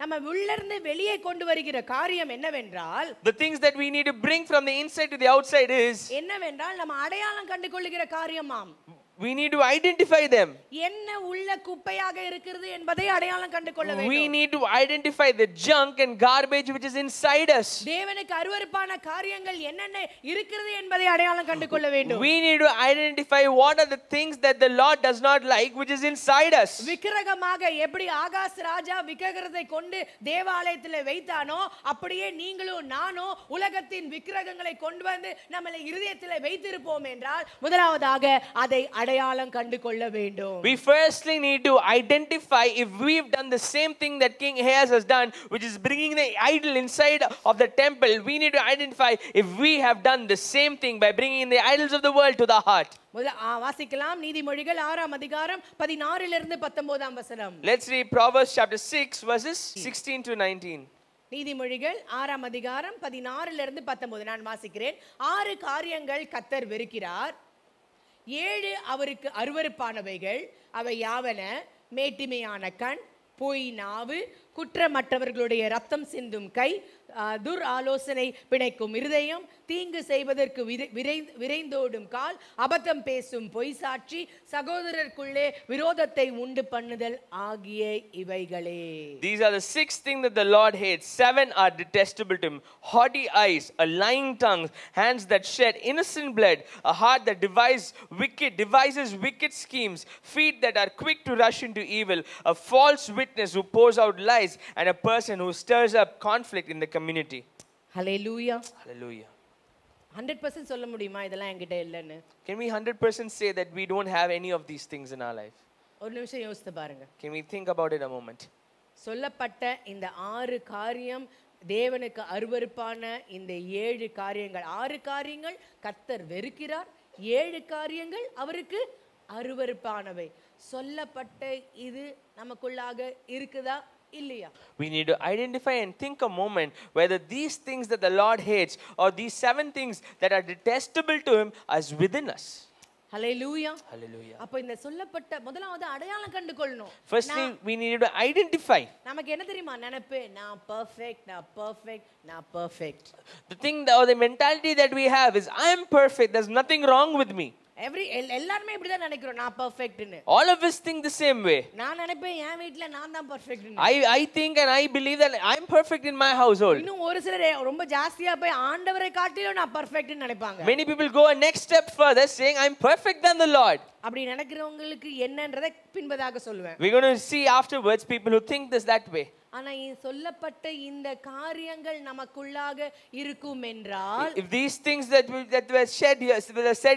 நம்ம உள்ள இருந்து வெளியே கொண்டு வருகிற காரியம் என்னவென்றால், the things that we need to bring from the inside to the outside is, என்னவென்றால் நம்ம அடையாளம் கண்டு கொள்ளுகிற காரியமாம். we need to identify them. என்ன உள்ள குப்பையாக இருக்கிறது என்பதை அடையாளம் கண்டு கொள்ள வேண்டும். We need to identify the junk and garbage which is inside us. தேவனுக்கு அருவருப்பான காரியங்கள் என்னென்ன இருக்கிறது என்பதை அடையாளம் கண்டு கொள்ள வேண்டும். We need to identify what are the things that the Lord does not like which is inside us. விக்கிரகமாக எப்படி ஆகாஷ் ராஜா விக்கிரகத்தை கொண்டு தேவாலயத்தில் வைத்தானோ, அப்படியே நீங்களும் நானும் உலகத்தின் விக்கிரகங்களை கொண்டு வந்து நம்மளை இருதயத்தில் வைத்திருப்போம் என்றால், முதலாவதாக அதை அடையாளம் கண்டு கொள்ள வேண்டும். We firstly need to identify if we've done the same thing that King Ahaz has done, which is bringing the idol inside of the temple. We need to identify if we have done the same thing by bringing the idols of the world to the heart. வாசிக்கலாம் நீதிமொழிகள் 6ஆம் அதிகாரம் 16 இலிருந்து 19ஆம் வசனம். Let's read Proverbs chapter 6 verses 16 to 19. நீதிமொழிகள் 6ஆம் அதிகாரம் 16 இலிருந்து 19. நான் வாசிக்கிறேன். 6 காரியங்கள் கர்த்தர் வெறுக்கிறார், 7 அவருக்கு அருவருப்பானவைகள். அவை யாவன? மேட்டிமையான கண், பொய் நாவு, குற்றமற்றவர்களுடைய ரத்தம் சிந்தும் கை, துர் ஆலோசனை பிணைக்கும் இருதயம், தீங்கு செய்வதற்கு விரைந்தோடும் கால், அபத்தம் பேசும் பொய் சாட்சி, சகோதரருக்குள்ளே விரோதத்தை உண்டு பண்ணுதல் ஆகிய இவைகளே. These are the 6 things that the Lord hates. 7 are detestable to him: haughty eyes, a lying tongue, hands that shed innocent blood, a heart that devises wicked schemes, feet that are quick to rush into evil, a false witness who pours out lies, and a person who stirs up conflict in the community. Hallelujah. Hallelujah. 100% சொல்ல முடியுமா இதெல்லாம் என்கிட்ட இல்லைன்னு? Can we 100% say that we don't have any of these things in our life? ஒரு நிமிஷம் யோசித்து பாருங்க. Can we think about it a moment? சொல்லப்பட்ட இந்த 6 காரியம் தேவனுக்கு அருவருப்பான இந்த 7 காரியங்கள், 6 காரியங்கள் கர்த்தர் வெறுக்கிறார், 7 காரியங்கள் அவருக்கு அருவருப்பானவை. சொல்லப்பட்ட இது நமக்குள்ளாக இருக்குதா இல்லையா? We need to identify and think a moment whether these things that the Lord hates or these 7 things that are detestable to him is within us. Hallelujah. Hallelujah. அப்ப இந்த சொல்லப்பட்ட முதலாவது அடையாளம் கண்டு கொள்ளணும். Firstly, we need to identify. நமக்கு என்ன தெரியுமா நினைப்பு? நான் perfect. The thing or the mentality that we have is I am perfect, there's nothing wrong with me. எல்லாரும் இப்படி தான் நினைக்கிறோம், நான் பெர்ஃபெக்ட்னு. All of us think the same way. நான் நினைப்பேன் என் வீட்ல நான் தான் பெர்ஃபெக்ட்னு. I think and I believe that I am perfect in my household. இன்னும் ஒரு சிலர் ரொம்ப ஜாஸ்தியா போய் ஆண்டவரை காட்டிலும் நான் பெர்ஃபெக்ட்னு நினைப்பாங்க. Many people go a next step further saying I am perfect than the Lord. அப்படி நினைக்கிறவங்களுக்கு என்னன்றதை பின்பதாக சொல்லுவேன். We're going to see afterwards people who think this that way. ஆனா சொல்லப்பட்ட இந்த காரியங்கள் நமக்குள்ளாக இருக்கும் என்றால், if these things that were said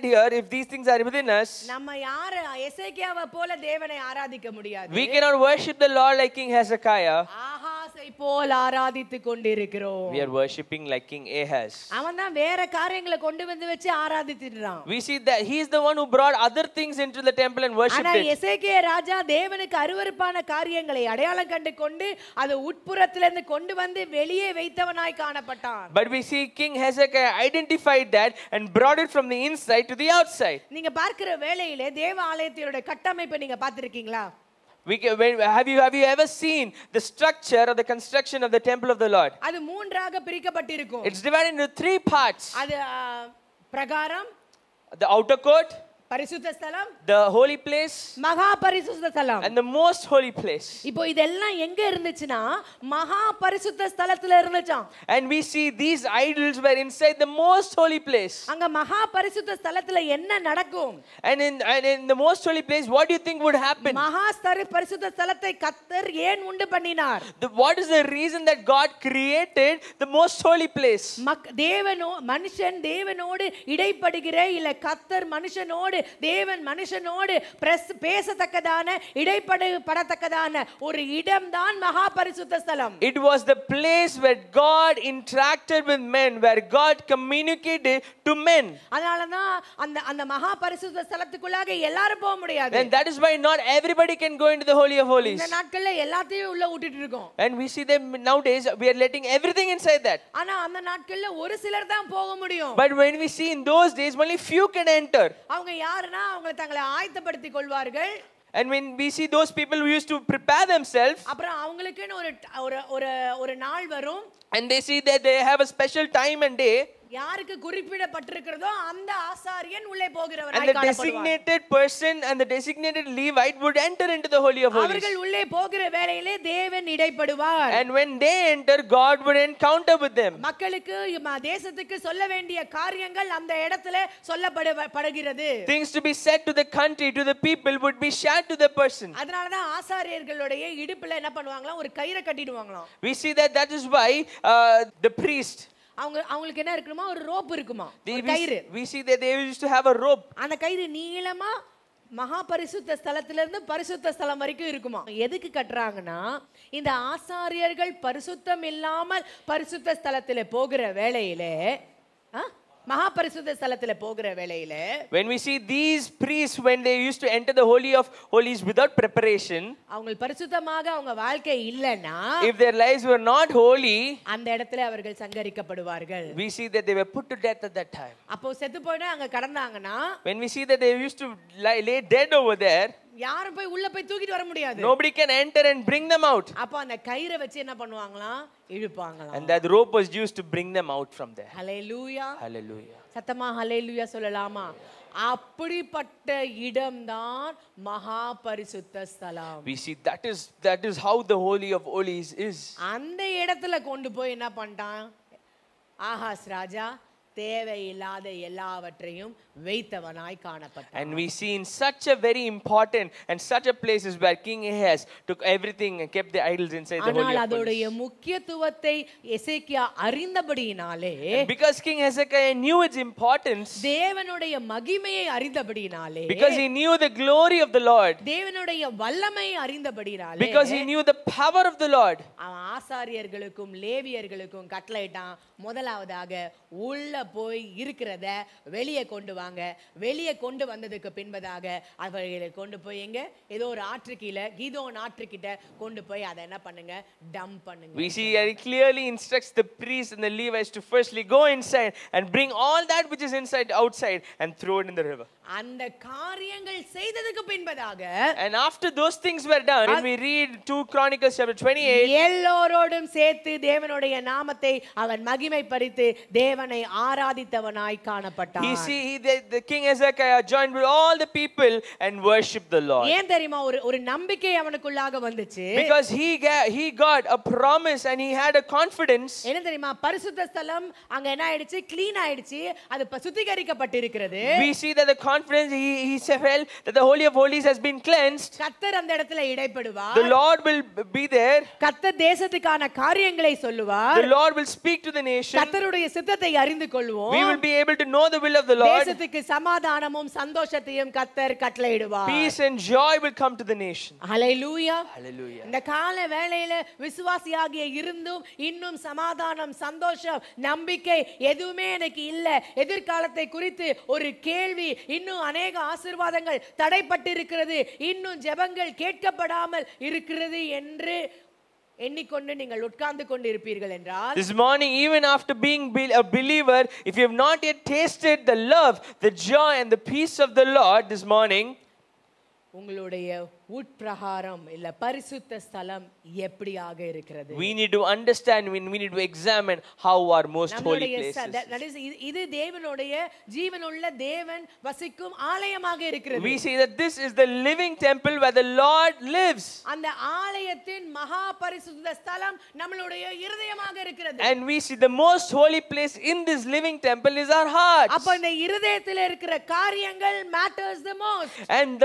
here, if these things are within us, நம்ம யார எசேக்கியாவை போல தேவனை ஆராதிக்க முடியாது. we cannot worship the Lord like King Hezekiah. ஆகாசை போல ஆராதித்து கொண்டிருக்கிறோம். We are worshiping like King Ahaz. அவன் தான் வேற காரியங்களை கொண்டு வந்து வச்சு ஆராதித்துறான். We see that he is the one who brought other things into the temple and worshipped ஆனா it. எசேக்கியா ராஜா தேவனுக்கு அருவருப்பான காரியங்களை அடையாளம் கண்டு கொண்டு அது உட்புறத்திலிருந்து கொண்டு வந்து வெளியே வைத்தவனாய் காணப்பட்டான். But we see King Hezekiah identified that and brought it from the inside to the outside. நீங்க பார்க்கிற வேளையிலே தேவ ஆலயத்தினுடைய கட்டமைப்பை நீங்க பார்த்திருக்கீங்களா? Have you ever seen the structure or the construction of the temple of the Lord? அது மூன்றாக பிரிக்கப்பட்டிருக்கும். It's divided into 3 parts. அது பிரகாரம், the outer court, பரிசுத்த ஸ்தலம், the holy place, மகா பரிசுத்த ஸ்தலம், and the most holy place. இப்போ இதெல்லாம் எங்க இருந்துச்சுனா மகா பரிசுத்த ஸ்தலத்துல இருந்துச்சாம். And we see these idols were inside the most holy place. அங்க மகா பரிசுத்த ஸ்தலத்துல என்ன நடக்கும்? And in the most holy place, what do you think would happen? மகா பரிசுத்த ஸ்தலத்தை கர்த்தர் ஏன் உண்டு பண்ணினார்? What is the reason that God created the most holy place? மனுஷன் தேவனோடு இடைப்படுகிற இல்ல கர்த்தர் மனுஷனோடு தேவன் மனுஷனோடு பேசத்தக்கதான இடைப்படத்தக்கதான ஒரு இடம் தான் மகா பரிசுத்த ஸ்தலம். It was the place where God interacted with men, where God communicated to men. அதனால தான் அந்த மகா பரிசுத்த ஸ்தலத்துக்குள்ளாக எல்லாரும் போக முடியாது. And that is why not everybody can go into the holy of holies. இந்த நாட்கள்ல எல்லாத்தையும் உள்ள விட்டுட்டு இருக்கோம். And we see them nowadays, we are letting everything inside that. ஆனா அந்த நாட்கள்ல ஒரு சிலர் தான் போக முடியும். But when we see in those days, only few can enter. அவங்க யாருன்னா அவங்க தங்களை ஆயத்தப்படுத்திக் கொள்வார்கள். And when we see those people who used to prepare themselves, அப்புறம் அவங்களுக்குன்னு ஒரு நாள் வரும். and they see that they have a special time and day, யாருக்கு குறிப்பிடப்பட்டிருக்கிறதோ அந்த ஆசாரியன் உள்ளே போகிறவராய் and the காணப்படுவார். designated person and the designated Levite would enter into the holy of holies. அவர்கள் உள்ளே போகிற வேளையிலே தேவன் இடைப்படுவார். And when they enter, God would encounter with them. மக்களுக்கு தேசத்துக்கு சொல்ல வேண்டிய காரியங்கள் அந்த இடத்திலே சொல்லப்படுகிறது. Things to be said to the country, to the people, would be shared to the person. அதனால தான் ஆசாரியர்களுடைய இடுப்புல என்ன பண்ணுவாங்களா, ஒரு கயிறை கட்டிடுவாங்களாம். We see that is why the priest, அவங்களுக்கு என்ன இருக்குமா, ஒரு ரோப் இருக்குமா, ஒரு கயிறு. we see that they used to have a rope. அந்த கயிறு நீளமா மகா பரிசுத்த ஸ்தலத்திலிருந்து பரிசுத்த ஸ்தலம் வரைக்கும் இருக்குமா. எதுக்கு கட்டுறாங்கன்னா, இந்த ஆசாரியர்கள் பரிசுத்தம் இல்லாமல் பரிசுத்த ஸ்தலத்திலே போகிற வேளையிலே, மகா பரிசுத்த ஸ்தலத்திலே போகிற வேளையிலே, when we see these priests when they used to enter the holy of holies without preparation, அவங்க பரிசுத்தமாக அவங்க வாழ்க்கை இல்லனா, if their lives were not holy, அந்த இடத்துல அவர்கள் சங்கரிக்கப்படுவார்கள். we see that they were put to death at that time. அப்போ செத்து போயினா அங்க கடந்தாங்கன்னா, when we see that they used to lay dead over there, யாரும் போய் உள்ள போய் தூக்கிட்டு வர முடியாது. nobody can enter and bring them out. அப்ப அந்த கயிறை வச்சு என்ன பண்ணுவாங்களாம், இழுப்பாங்களாம். and that rope was used to bring them out from there. Hallelujah, hallelujah. சத்தமா ஹalleluya சொல்லலாமா? அப்படிப்பட்ட இடம்தான் மகா பரிசுத்த ஸ்தலம். we see that is how the holy of holies is. அந்த இடத்துல கொண்டு போய் என்ன பண்ணிட்டான் ஆகாஸ் ராஜா, தேவையில்லாத எல்லாவற்றையும் வைத்தவனாய் காணப்பட்டான். and we see in such a very important and such a places where King Ahaz took everything and kept the idols inside the holy of ஆனால் holies. அதோடைய முக்கியத்துவத்தை எசேக்கியா அறிந்தபடியினாலே, because King Hezekiah knew its importance, தேவனுடைய மகிமையை அறிந்தபடியினாலே, because he knew the glory of the Lord, தேவனுடைய வல்லமை அறிந்தபடியினாலே, because he knew the power of the Lord, அவன் ஆசாரியர்களுக்கும் லேவியர்களுக்கும் கட்டளையிட்டான், முதலாவதாக உள்ள போய் இருக்கிறத வெளியே கொண்டு வாங்க. வெளியே கொண்டு வந்ததுக்கு பின்பதாக அவர்களை கொண்டு போய் எங்க, ஏதோ ஒரு ஆற்று கீழே, கீதோன் ஆற்று கிட்ட கொண்டு போய் அதை என்ன பண்ணுங்க, டம்ப் பண்ணுங்க. we see he clearly instructs the priests and the Levites to firstly go inside and bring all that which is inside outside and throw it in the river. அந்த காரியங்கள் செய்ததுக்கு பின்பதாக, and after those things were done, when we read 2 Chronicles chapter 28, எல்லோரோடும் சேர்த்து தேவனுடைய நாமத்தை அவன் மகிமைப்படுத்தி தேவனை ஆராதித்தவனாய் காணப்பட்டான். the King Hezekiah joined with all the people and worshiped the Lord. ஏன் தெரியுமா? ஒரு நம்பிக்கை அவனுக்குள்ளாக வந்துச்சு. because he got a promise and he had a confidence. என்ன தெரியுமா? பரிசுத்த ஸ்தலம் அங்க என்ன ஆயிடுச்சு, க்ளீன் ஆயிடுச்சு, அது சுத்திகரிக்கப்பட்டிருக்கிறது. we see that the confidence he felt that the holy of holies has been cleansed. கர்த்தர் அந்த இடத்துல இடைப்படுவார். the Lord will be there. கர்த்தர் தேசத்துக்கான காரியங்களை சொல்லுவார். the Lord will speak to the nation. கர்த்தருடைய சித்தத்தை அறிந்து கொள்வோம். we will be able to know the will of the Lord. தேசத்துக்கு சமாதானமும் சந்தோஷத்தையும் கர்த்தர் கட்டளையிடுவார். peace and joy will come to the nation. Hallelujah, hallelujah. இந்த கால வேளையில விசுவாசியாகிய இருந்தும் இன்னும் சமாதானம், சந்தோஷம், நம்பிக்கை எதுவுமே எனக்கு இல்ல, எதிர்காலத்தை குறித்து ஒரு கேள்வி, இன்னும் अनेक ஆசீர்வாதங்கள் தடைப்பட்டிருக்கிறது, இன்னும் ஜெபங்கள் கேட்கப்படாமல் இருக்கிறது என்று எண்ணிக்கொண்டு நீங்கள் உட்கார்ந்து கொண்டிருப்பீர்கள் என்றால், this morning, even after being a believer, if you have not yet tasted the love, the joy and the peace of the Lord this morning, உங்களுடைய உட்பிரகாரம் இல்ல பரிசுத்த ஸ்தலம் எப்படியாக இருக்கிறது. we need to understand, we need to examine how our most holy place is. இது தேவனுடைய ஜீவனுள்ள தேவன் வசிக்கும் ஆலயமாக இருக்கிறது. we see that this is the living temple where the Lord lives. அந்த ஆலயத்தின் மகா பரிசுத்த ஸ்தலம் நம்மளுடைய இருதயமாக இருக்கிறது. and we see the most holy place in this living temple is our heart. அப்ப இந்த இருதயத்தில் இருக்கிற காரியங்கள் matters the most. and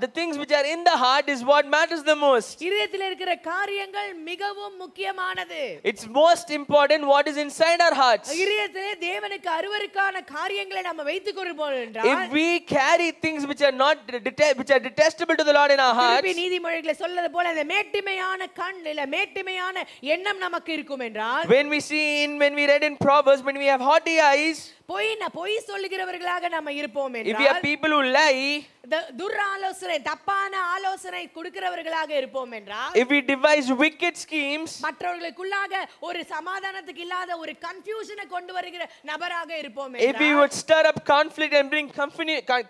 the things which are in the heart is what matters the most. இதயத்தில் இருக்கிற காரியங்கள் மிகவும் முக்கியமானது. it's most important what is inside our hearts. இதயத்திலே தேவனுக்கு அருவருக்கான காரியங்களை நாம வைத்துக் கொள்வோம் என்றால், if we carry things which are detestable to the Lord in our hearts, நீதிமொழிகளை சொல்றது போல அந்த மேட்டிமையான கண் இல்ல மேட்டிமையான எண்ணம் நமக்கு இருக்கும் என்றால், when we read in Proverbs, when we have haughty eyes, பொய் சொல்லுகிறவர்களாக நாம இருப்போம் என்றால், if we are people who lie, துராலோசனை தப்பான ஆலோசனை கொடுக்கிறவர்களாக இருப்போம் என்றால், if we devise wicked schemes, மற்றவர்களுக்குள்ளாக ஒரு சமாதானத்துக்கு இல்லாத ஒரு கன்ஃபியூஷனை கொண்டு வருகிற நபராக இருப்போம் if we என்றால், would stir up conflict and bring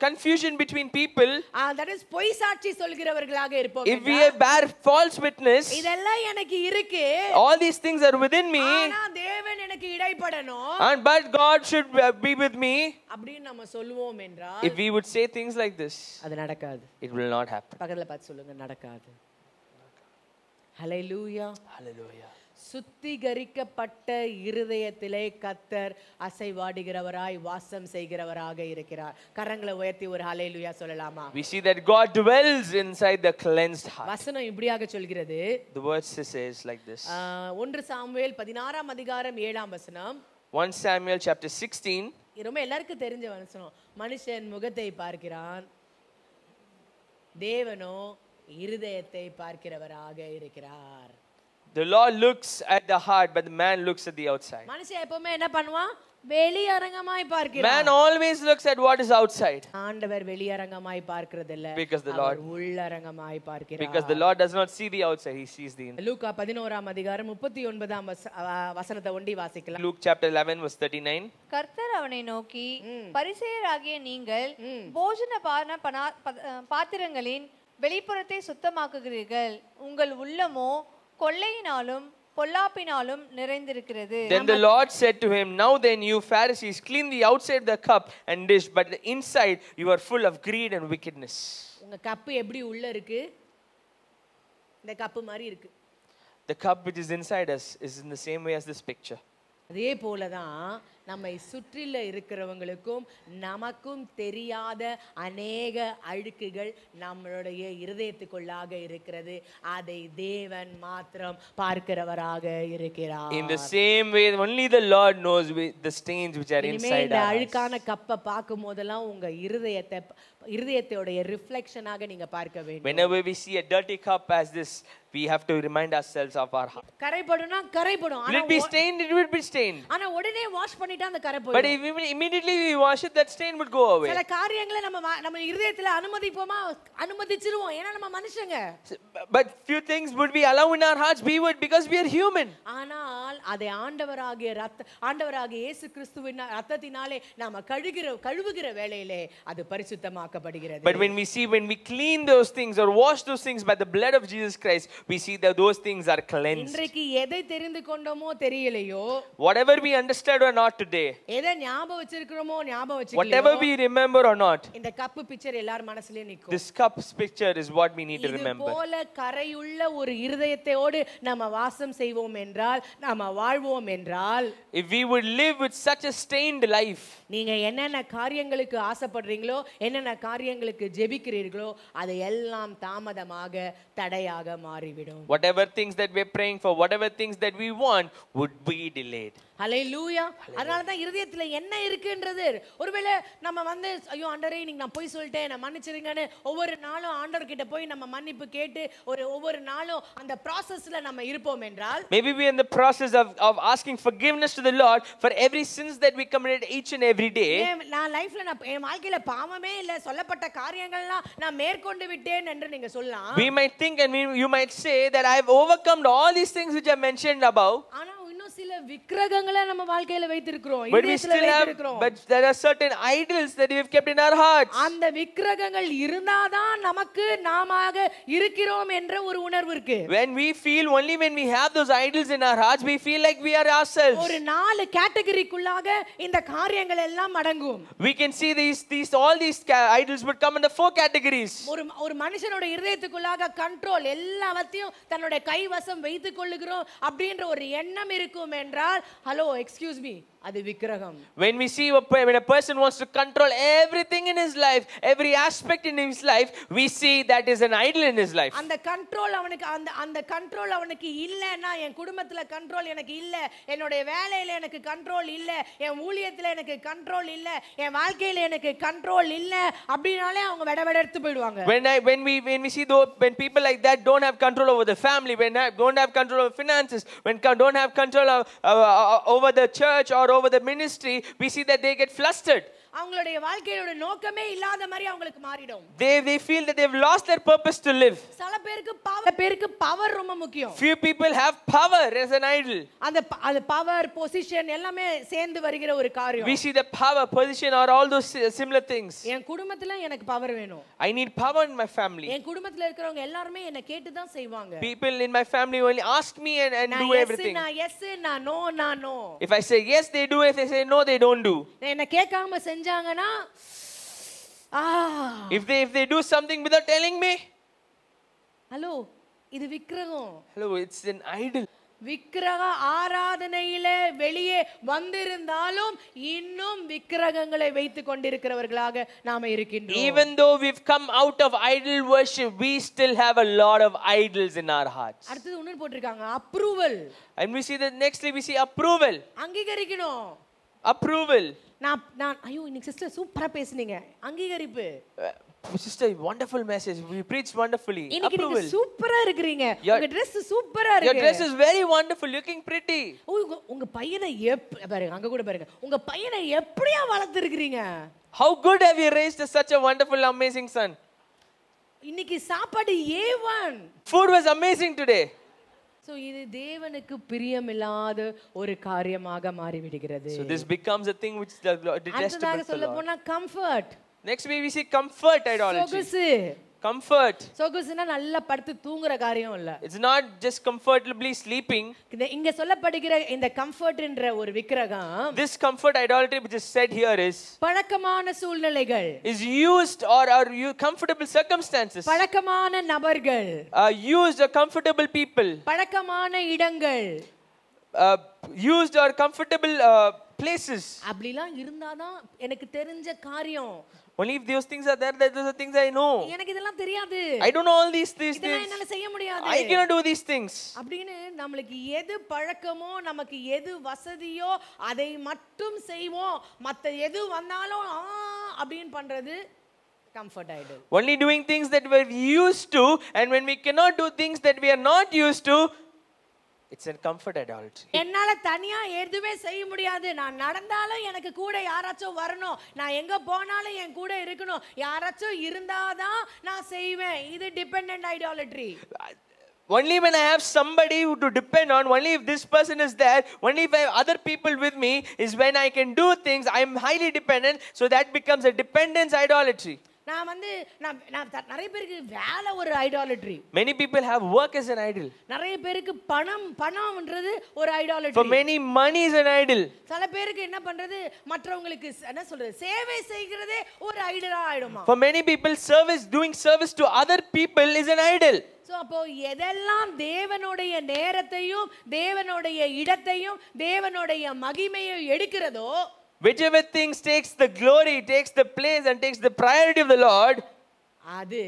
confusion between people, that is பொய் சாட்சி சொல்கிறவர்களாக இருப்போம் if we என்றால், bear false witness, இதெல்லாம் எனக்கு இருக்கு, all these things are within me, ஆனா தேவன் எனக்கு இடைப்படணும், but God should be with me, அப்படின்னு நம்ம சொல்லுவோம் என்றால், if we would say things like this, அது நடக்காது. it will not happen. பக்கத்துல பார்த்து சொல்லுங்க, நடக்காது. ஹல்லேலூயா, hallelujah. சுத்திகரிக்கப்பட்ட இருதயத்திலே கர்த்தர் அசைவாடுகிறவராய் வாசம் செய்கிறவராக இருக்கிறார். கரங்களை உயர்த்தி ஒரு ஹல்லேலூயா சொல்லலாமா? we see that God dwells inside the cleansed heart. வசனம் இப்படியாக சொல்கிறது. the word says like this. 1 Samuel 16 அதிகாரம் 7 வசனம். 1 Samuel chapter 16. ரொம்ப எல்லாருக்கும் தெரிஞ்ச வசனம். மனுஷன் முகத்தை பார்க்கிறான், தேவனோ இருதயத்தை பார்க்கிறவராக இருக்கிறார். The Lord looks at the heart, but the man looks at the outside. மனுஷன் எப்பவுமே என்ன பண்ணுவான்? வெளியரங்கமாய் பார்க்கிறான். Man always looks at what is outside. ஆண்டவர் வெளியரங்கமாய் பார்க்கிறது இல்ல. Because the Lord உள்ளரங்கமாய் பார்க்கிறார். Because the Lord does not see the outside, he sees the inside. லூக்கா 11ஆம் அதிகாரம் 39ஆம் வசனத்தை ஒண்டி வாசிக்கலாம். Luke chapter 11 verse 39. கர்த்தர் அவனை நோக்கி, பரிசேயராகிய நீங்கள் போஜன பாத்திரங்களின் வெளிப்புறத்தை சுத்தமாக்குகிறீர்கள், உங்கள் உள்ளமோ கொள்ளையினாலும் பொல்லாப்பினாலும் நிறைந்திருக்கிறது. Then the Lord said to him, now then you Pharisees clean the outside of the cup and dish, but the inside you are full of greed and wickedness. உங்க cup எப்படி உள்ள இருக்கு? இந்த கப்பு மாதிரி இருக்கு. The cup which is inside us is in the same way as this picture. அதே போலதான் நம்மை சுற்றில இருக்கிறவங்களுக்கும் நமக்கும் தெரியாத அநேக அழுக்குகள் நம்மளுடைய இருதயத்துக்குள்ளாக இருக்கிறது. அதை தேவன் மாத்திரம் பார்க்கிறவராக இருக்கிறார். In the same way only the Lord knows the stains which are inside இந்த us. அழுக்கான கப்பை பார்க்கும் போதெல்லாம் உங்க இருதயத்தோட ரிஃப்ளெக்ஷனாக நீங்க பார்க்க வேண்டும். Whenever we see a dirty cup as this, we have to remind ourselves of our heart. கரைபடுனா கரைபடும். Will it be stained? It will be stained. ஆனா உடனே வாஷ் பண்ணிட்டா அந்த கரை But போயிடும். if immediately we wash it, that stain would go away. சில காரியங்களை நம்ம இருதயத்துல அனுமதிச்சிருவோம். ஏன்னா நம்ம மனுஷங்க. But few things would we allow in our hearts, we would, because we are human. ஆனால் அதை ஆண்டவராகிய இயேசு கிறிஸ்துவின் இரத்தத்தினாலே நாம கழுவுகிற வேளையிலே அது பரிசுத்தமாக்கப்படுகிறது. But when we clean those things or wash those things by the blood of Jesus Christ, we see that those things are cleansed. இன்றைக்கு எதை தெரிந்து கொண்டோமோ தெரியலையோ, whatever we understood or not today, எதை ஞாபகம் வச்சிருக்கிறோமோ ஞாபகம் வச்சிக்கலையோ, whatever we remember or not, இந்த cup picture எல்லார் மனசுலயே நிக்கும். this cup's picture is what we need to remember. இது போல கரையுள்ள ஒரு இருதயத்தோடு நம்ம வாசம் செய்வோம் என்றால், நாம வாழ்வோம் என்றால், if we would live with such a stained life, நீங்க என்னென்ன காரியங்களுக்கு ஆசைப்படுறீங்களோ, என்னென்ன காரியங்களுக்கு ஜெபிக்கிறீர்களோ, அதை எல்லாம் தாமதமாக தடையாக மாறிவிடும். whatever things that we're praying for, whatever things that we want would be delayed. ஹல்லேலூயா. அதனால தான் இருதயத்துல என்ன இருக்குன்றது, ஒருவேளை நம்ம ஐயோ ஆண்டவரே இன்னைக்கு நான் போய் சொல்லிட்டேன், நான் மன்னிச்சிருங்கன்னு ஒவ்வொரு நாளும் ஆண்டவர் கிட்ட போய் நம்ம மன்னிப்பு கேட்டு ஒவ்வொரு நாளும் அந்த processல நம்ம இருப்போம் என்றால், maybe we are in the process of asking forgiveness to the Lord for every sins that we committed each and every day. நான் லைஃப்ல என் வாழ்க்கையில பாவமே இல்ல, சொல்லப்பட்ட காரியங்கள்லாம் நான் மேற்கொண்டு விட்டேன் என்று நீங்க சொல்லலாம். We might think and you might say that I have overcome all these things which I mentioned above. ஆனா இன்னும் சில விக்கிரகங்களை நம்ம வாழ்க்கையில வைத்திருக்கிறோம், But we இதயத்துல still have, வைத்திருக்கிறோம். but there are certain idols that we have kept in our hearts. அந்த விக்கிரகங்கள் இருந்தாதான் நமக்கு நாமாக இருக்கிறோம் என்ற ஒரு உணர்வு இருக்கு. When we feel, only when we have those idols in our hearts, we feel like we are ourselves. ஒரு 4 கேட்டகரிக்குள்ளாக இந்த காரியங்கள் எல்லாம் அடங்கும். We can see all these idols would come in the 4 categories. ஒரு மனுஷனோட இருதயத்துக்குள்ளாக கண்ட்ரோல் எல்லாவற்றையும் தன்னுடைய கைவசம் வைத்துக் கொள்ளுகிறோம் அப்படின்ற ஒரு எண்ணம் இருக்கும் என்றால், ஹலோ எக்ஸ்கியூஸ் மீ, அது விக்கிரகம். When we see when a person wants to control everything in his life, every aspect in his life, we see that is an idol in his life. அந்த கண்ட்ரோல் அவனுக்கு இல்லன்னா, என் குடும்பத்துல control எனக்கு இல்ல, என்னோட வேலையில எனக்கு கண்ட்ரோல் இல்ல, என் ஊழியத்துல எனக்கு கண்ட்ரோல் இல்ல, என் வாழ்க்கையில எனக்கு கண்ட்ரோல் இல்ல அப்படினாலே அவங்க வெடவெடத்து போய்டுவாங்க. When we see when people like that don't have control over the family, don't have control over finances, don't have control over the church or over the ministry, we see that they get flustered. அவங்களுடைய வாழ்க்கையோட நோக்கமே இல்லாத மாதிரி அவங்களுக்கு மாறிடும். They feel that they've lost their purpose to live. சில பேருக்கு power ரொம்ப முக்கியம். Few people have power as an idol. அந்த பவர், பொசிஷன் எல்லாமே சேர்ந்து வருகிற ஒரு காரியம். We see the power, position or all those similar things. என் குடும்பத்துல எனக்கு பவர் வேணும். I need power in my family. என் குடும்பத்துல இருக்கிறவங்க எல்லாரும் என்ன கேட்டு தான் செய்வாங்க. People in my family only ask me and do everything. நான் yes, நான் no. If I say yes, they do. If I say no, they don't do. என்ன கேட்காம செஞ்சாங்கன்னா, if they do something without telling me, hello, இது விக்கிரகம். hello, it's an idol. விக்கிரக ஆராதனையில வெளியே வந்திருந்தாலும் இன்னும் விக்கிரகங்களை வைத்துக் கொண்டிருக்கிறவர்களாக நாம இருக்கின்றோம். Even though we've come out of idol worship, we still have a lot of idols in our hearts. அடுத்து ஒன்னு போட்டிருக்காங்க, approval. And we see that nextly we see approval. அங்கீகரிக்கணும். Approval. நான் ஐயோ இன்னைக்கு சிஸ்டர் சூப்பரா பேசுனீங்க. அங்கீகரிப்பு. Sister, wonderful message. We preached wonderfully. இன்னைக்கு நீங்க Approval. சூப்பரா இருக்கீங்க. Your- உங்க Dress சூப்பரா Your இருக்கு. dress is very wonderful, looking pretty. உங்க பையனை பாருங்க, அங்க கூட பாருங்க. உங்க பையனை எப்படியா வளர்த்திருக்கீங்க? How good have you raised such a wonderful, amazing son? இன்னைக்கு சாப்பாடு A1. Food was amazing today. So இது தேவனுக்கு பிரியமில்லாத ஒரு காரியமாக மாறி விடுகிறது. So this becomes a thing which the detestable அடுத்ததாக to the சொல்ல Lord. போனா comfort. Next we see comfort idolatry. சொகுசு. Comfort. சொகுசுனா நல்லா படுத்து தூங்குற காரியம் இல்ல. It's not just comfortably sleeping. இங்க சொல்லப்படுகிற இந்த கம்ஃபர்ட்ன்ற ஒரு விக்கிரகம் This comfort idolatry which is said here பழக்கமான சூழ்நிலைகள், is used or are you comfortable circumstances, பழக்கமான நபர்கள், used or comfortable people, பழக்கமான இடங்கள், used or comfortable places. அப்படிலாம் இருந்தாதான் எனக்கு தெரிஞ்ச காரியம். Only if those things are there, those are things I know. எனக்கு இதெல்லாம் தெரியாது. I don't know all these இதெல்லாம் things. என்னால செய்ய முடியாது. I cannot do these things. அப்படின்னு நமக்கு எது பழக்கமோ, நமக்கு எது வசதியோ அதை மட்டும் செய்வோம். மத்த எது வந்தாலும் அப்படின்னு பண்றது comfort Idol. Only doing things that we're used to, and when we cannot do things that we are not used to, it's a comfort idolatry. என்னால தனியா எதுவே செய்ய முடியாது. நான் நடந்தாலும் எனக்கு கூட யாராச்சும் வரணும். நான் எங்க போனாலும் என் கூட இருக்கணும். யாராச்சும் இருந்தாதான் நான் செய்வேன். இது dependent idolatry. Only when I have somebody to depend on, only if this person is there, only if I have other people with me, is when I can do things. I am highly dependent, so that becomes a dependence idolatry. நான் நிறைய பேருக்கு வேலை ஒரு idolatry. Many people have work as an idol. நிறைய பேருக்கு பணம்ன்றது ஒரு idolatry. For many, money is an idol. சில பேருக்கு என்ன பண்றது, மற்றவங்களுக்கு என்ன சொல்றது, சேவை செய்கிறதே ஒரு ஐடலா ஆயிடுமா. For many people, doing service to other people is an idol. So அப்போ எதெல்லாம் தேவனுடைய நேரத்தையும் தேவனுடைய இடத்தையும் தேவனுடைய மகிமையை எடுக்கிறதோ, whichever things takes the glory, takes the place and takes the priority of the Lord, அது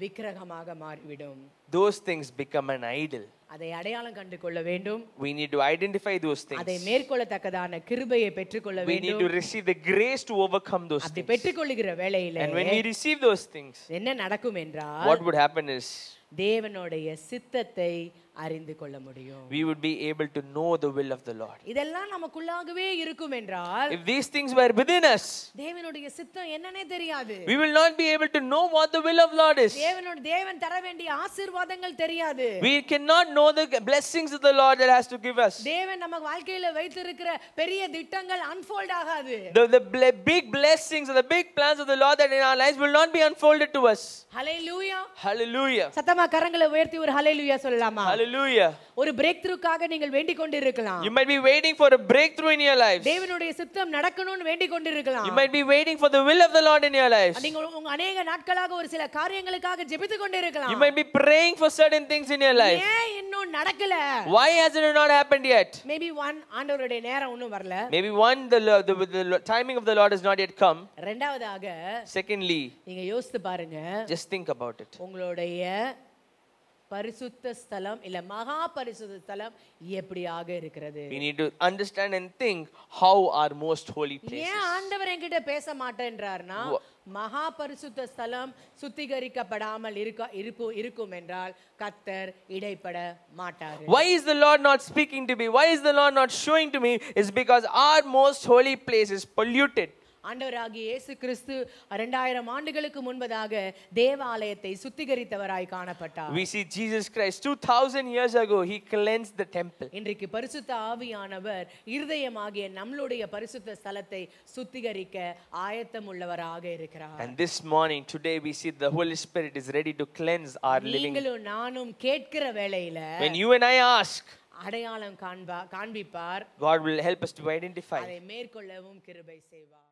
விக்கிரகமாக மாறிவிடும். those things become an idol. அதை அடையாளம் கண்டு கொள்ள வேண்டும். We need to identify those things. அதை மேற்கொள்ளத்தக்கதான கிருபையை பெற்றுக்கொள்ள We need வேண்டும். to receive the grace to overcome those அப்படி things. பெற்றுக்கொள்ளுகிற வேளையிலே And when we receive those things, என்ன நடக்கும் என்றால், what would happen is தேவனுடைய சித்தத்தை அறிந்து கொள்ள முடியும். we would be able to know the will of the Lord. இதெல்லாம் நமக்குள்ளாகவே இருக்கும் என்றால், If these things were within us, தேவனுடைய சித்தம் என்னன்னே தெரியாது. we will not be able to know what the will of Lord is. தேவன் தர வேண்டிய ஆசீர்வாதங்கள் தெரியாது. We cannot know the blessings of the Lord that has to give us. தேவன் நம்ம வாழ்க்கையில வைத்திருக்கிற பெரிய திட்டங்கள் unfold ஆகாது. The big blessings or the big plans of the Lord that in our lives will not be unfolded to us. Hallelujah. Hallelujah. சத்தமா கரங்களை உயர்த்தி ஒரு ஹalleluya சொல்லலாமா? Hallelujah. ஒரு பிரேக் த்ரூக்காக நீங்கள் வேண்டிக் கொண்டிருக்கலாம். You might be waiting for a breakthrough in your lives. தேவனுடைய சித்தம் நடக்கணும்னு வேண்டிக் கொண்டிருக்கலாம். You might be waiting for the will of the Lord in your lives. நீங்க உங்க அநேக நாட்களாக ஒரு சில காரியங்களுக்காக ஜெபித்துக் கொண்டிருக்கலாம். You might be praying for certain things in your life. ஏன் இன்னும் நடக்கல? Why hasn't it not happened yet? Maybe one ஆண்டவருடைய நேரம் இன்னும் வரல. Maybe one, the timing of the Lord has not yet come. இரண்டாவதாக, Secondly, நீங்க யோசித்து பாருங்க, just think about it. உங்களுடைய பரிசுத்த ஸ்தலம் இல்ல மகா பரிசுத்த ஸ்தலம் எப்படியாக இருக்கிறது? We need to understand and think how our most holy place ஏன் is. ஆண்டவர் என்கிட்ட பேச மாட்டேன்றார்னா, மகா பரிசுத்த ஸ்தலம் சுத்திகரிக்கப்படாமல் இருக்கும் என்றால் கர்த்தர் இடைப்பட மாட்டார். Why is the Lord not speaking to me? Why is the Lord not showing to me? Is because our most holy place is polluted. ஆண்டவராகிய இயேசு கிறிஸ்து 2000 ஆண்டுகளுக்கு முன்பதாக தேவாலயத்தை சுத்திகரித்தவராய் காணப்பட்டார். We see Jesus Christ 2000 years ago he cleansed the temple. இன்றைக்கு பரிசுத்த ஆவியானவர் இருதயமாகிய நம்மளுடைய பரிசுத்த ஸ்தலத்தை சுத்திகரிக்க ஆயத்தம் உள்ளவராக இருக்கிறார். And this morning today we see the Holy Spirit is ready to cleanse our living. நீங்களும் நானும் கேட்கிற வேளையில, when you and I ask, அடையாளம் காண்பிப்பார். God will help us to identify. அதை மேற்கொள்ளவும் கிருபை செய்வார்.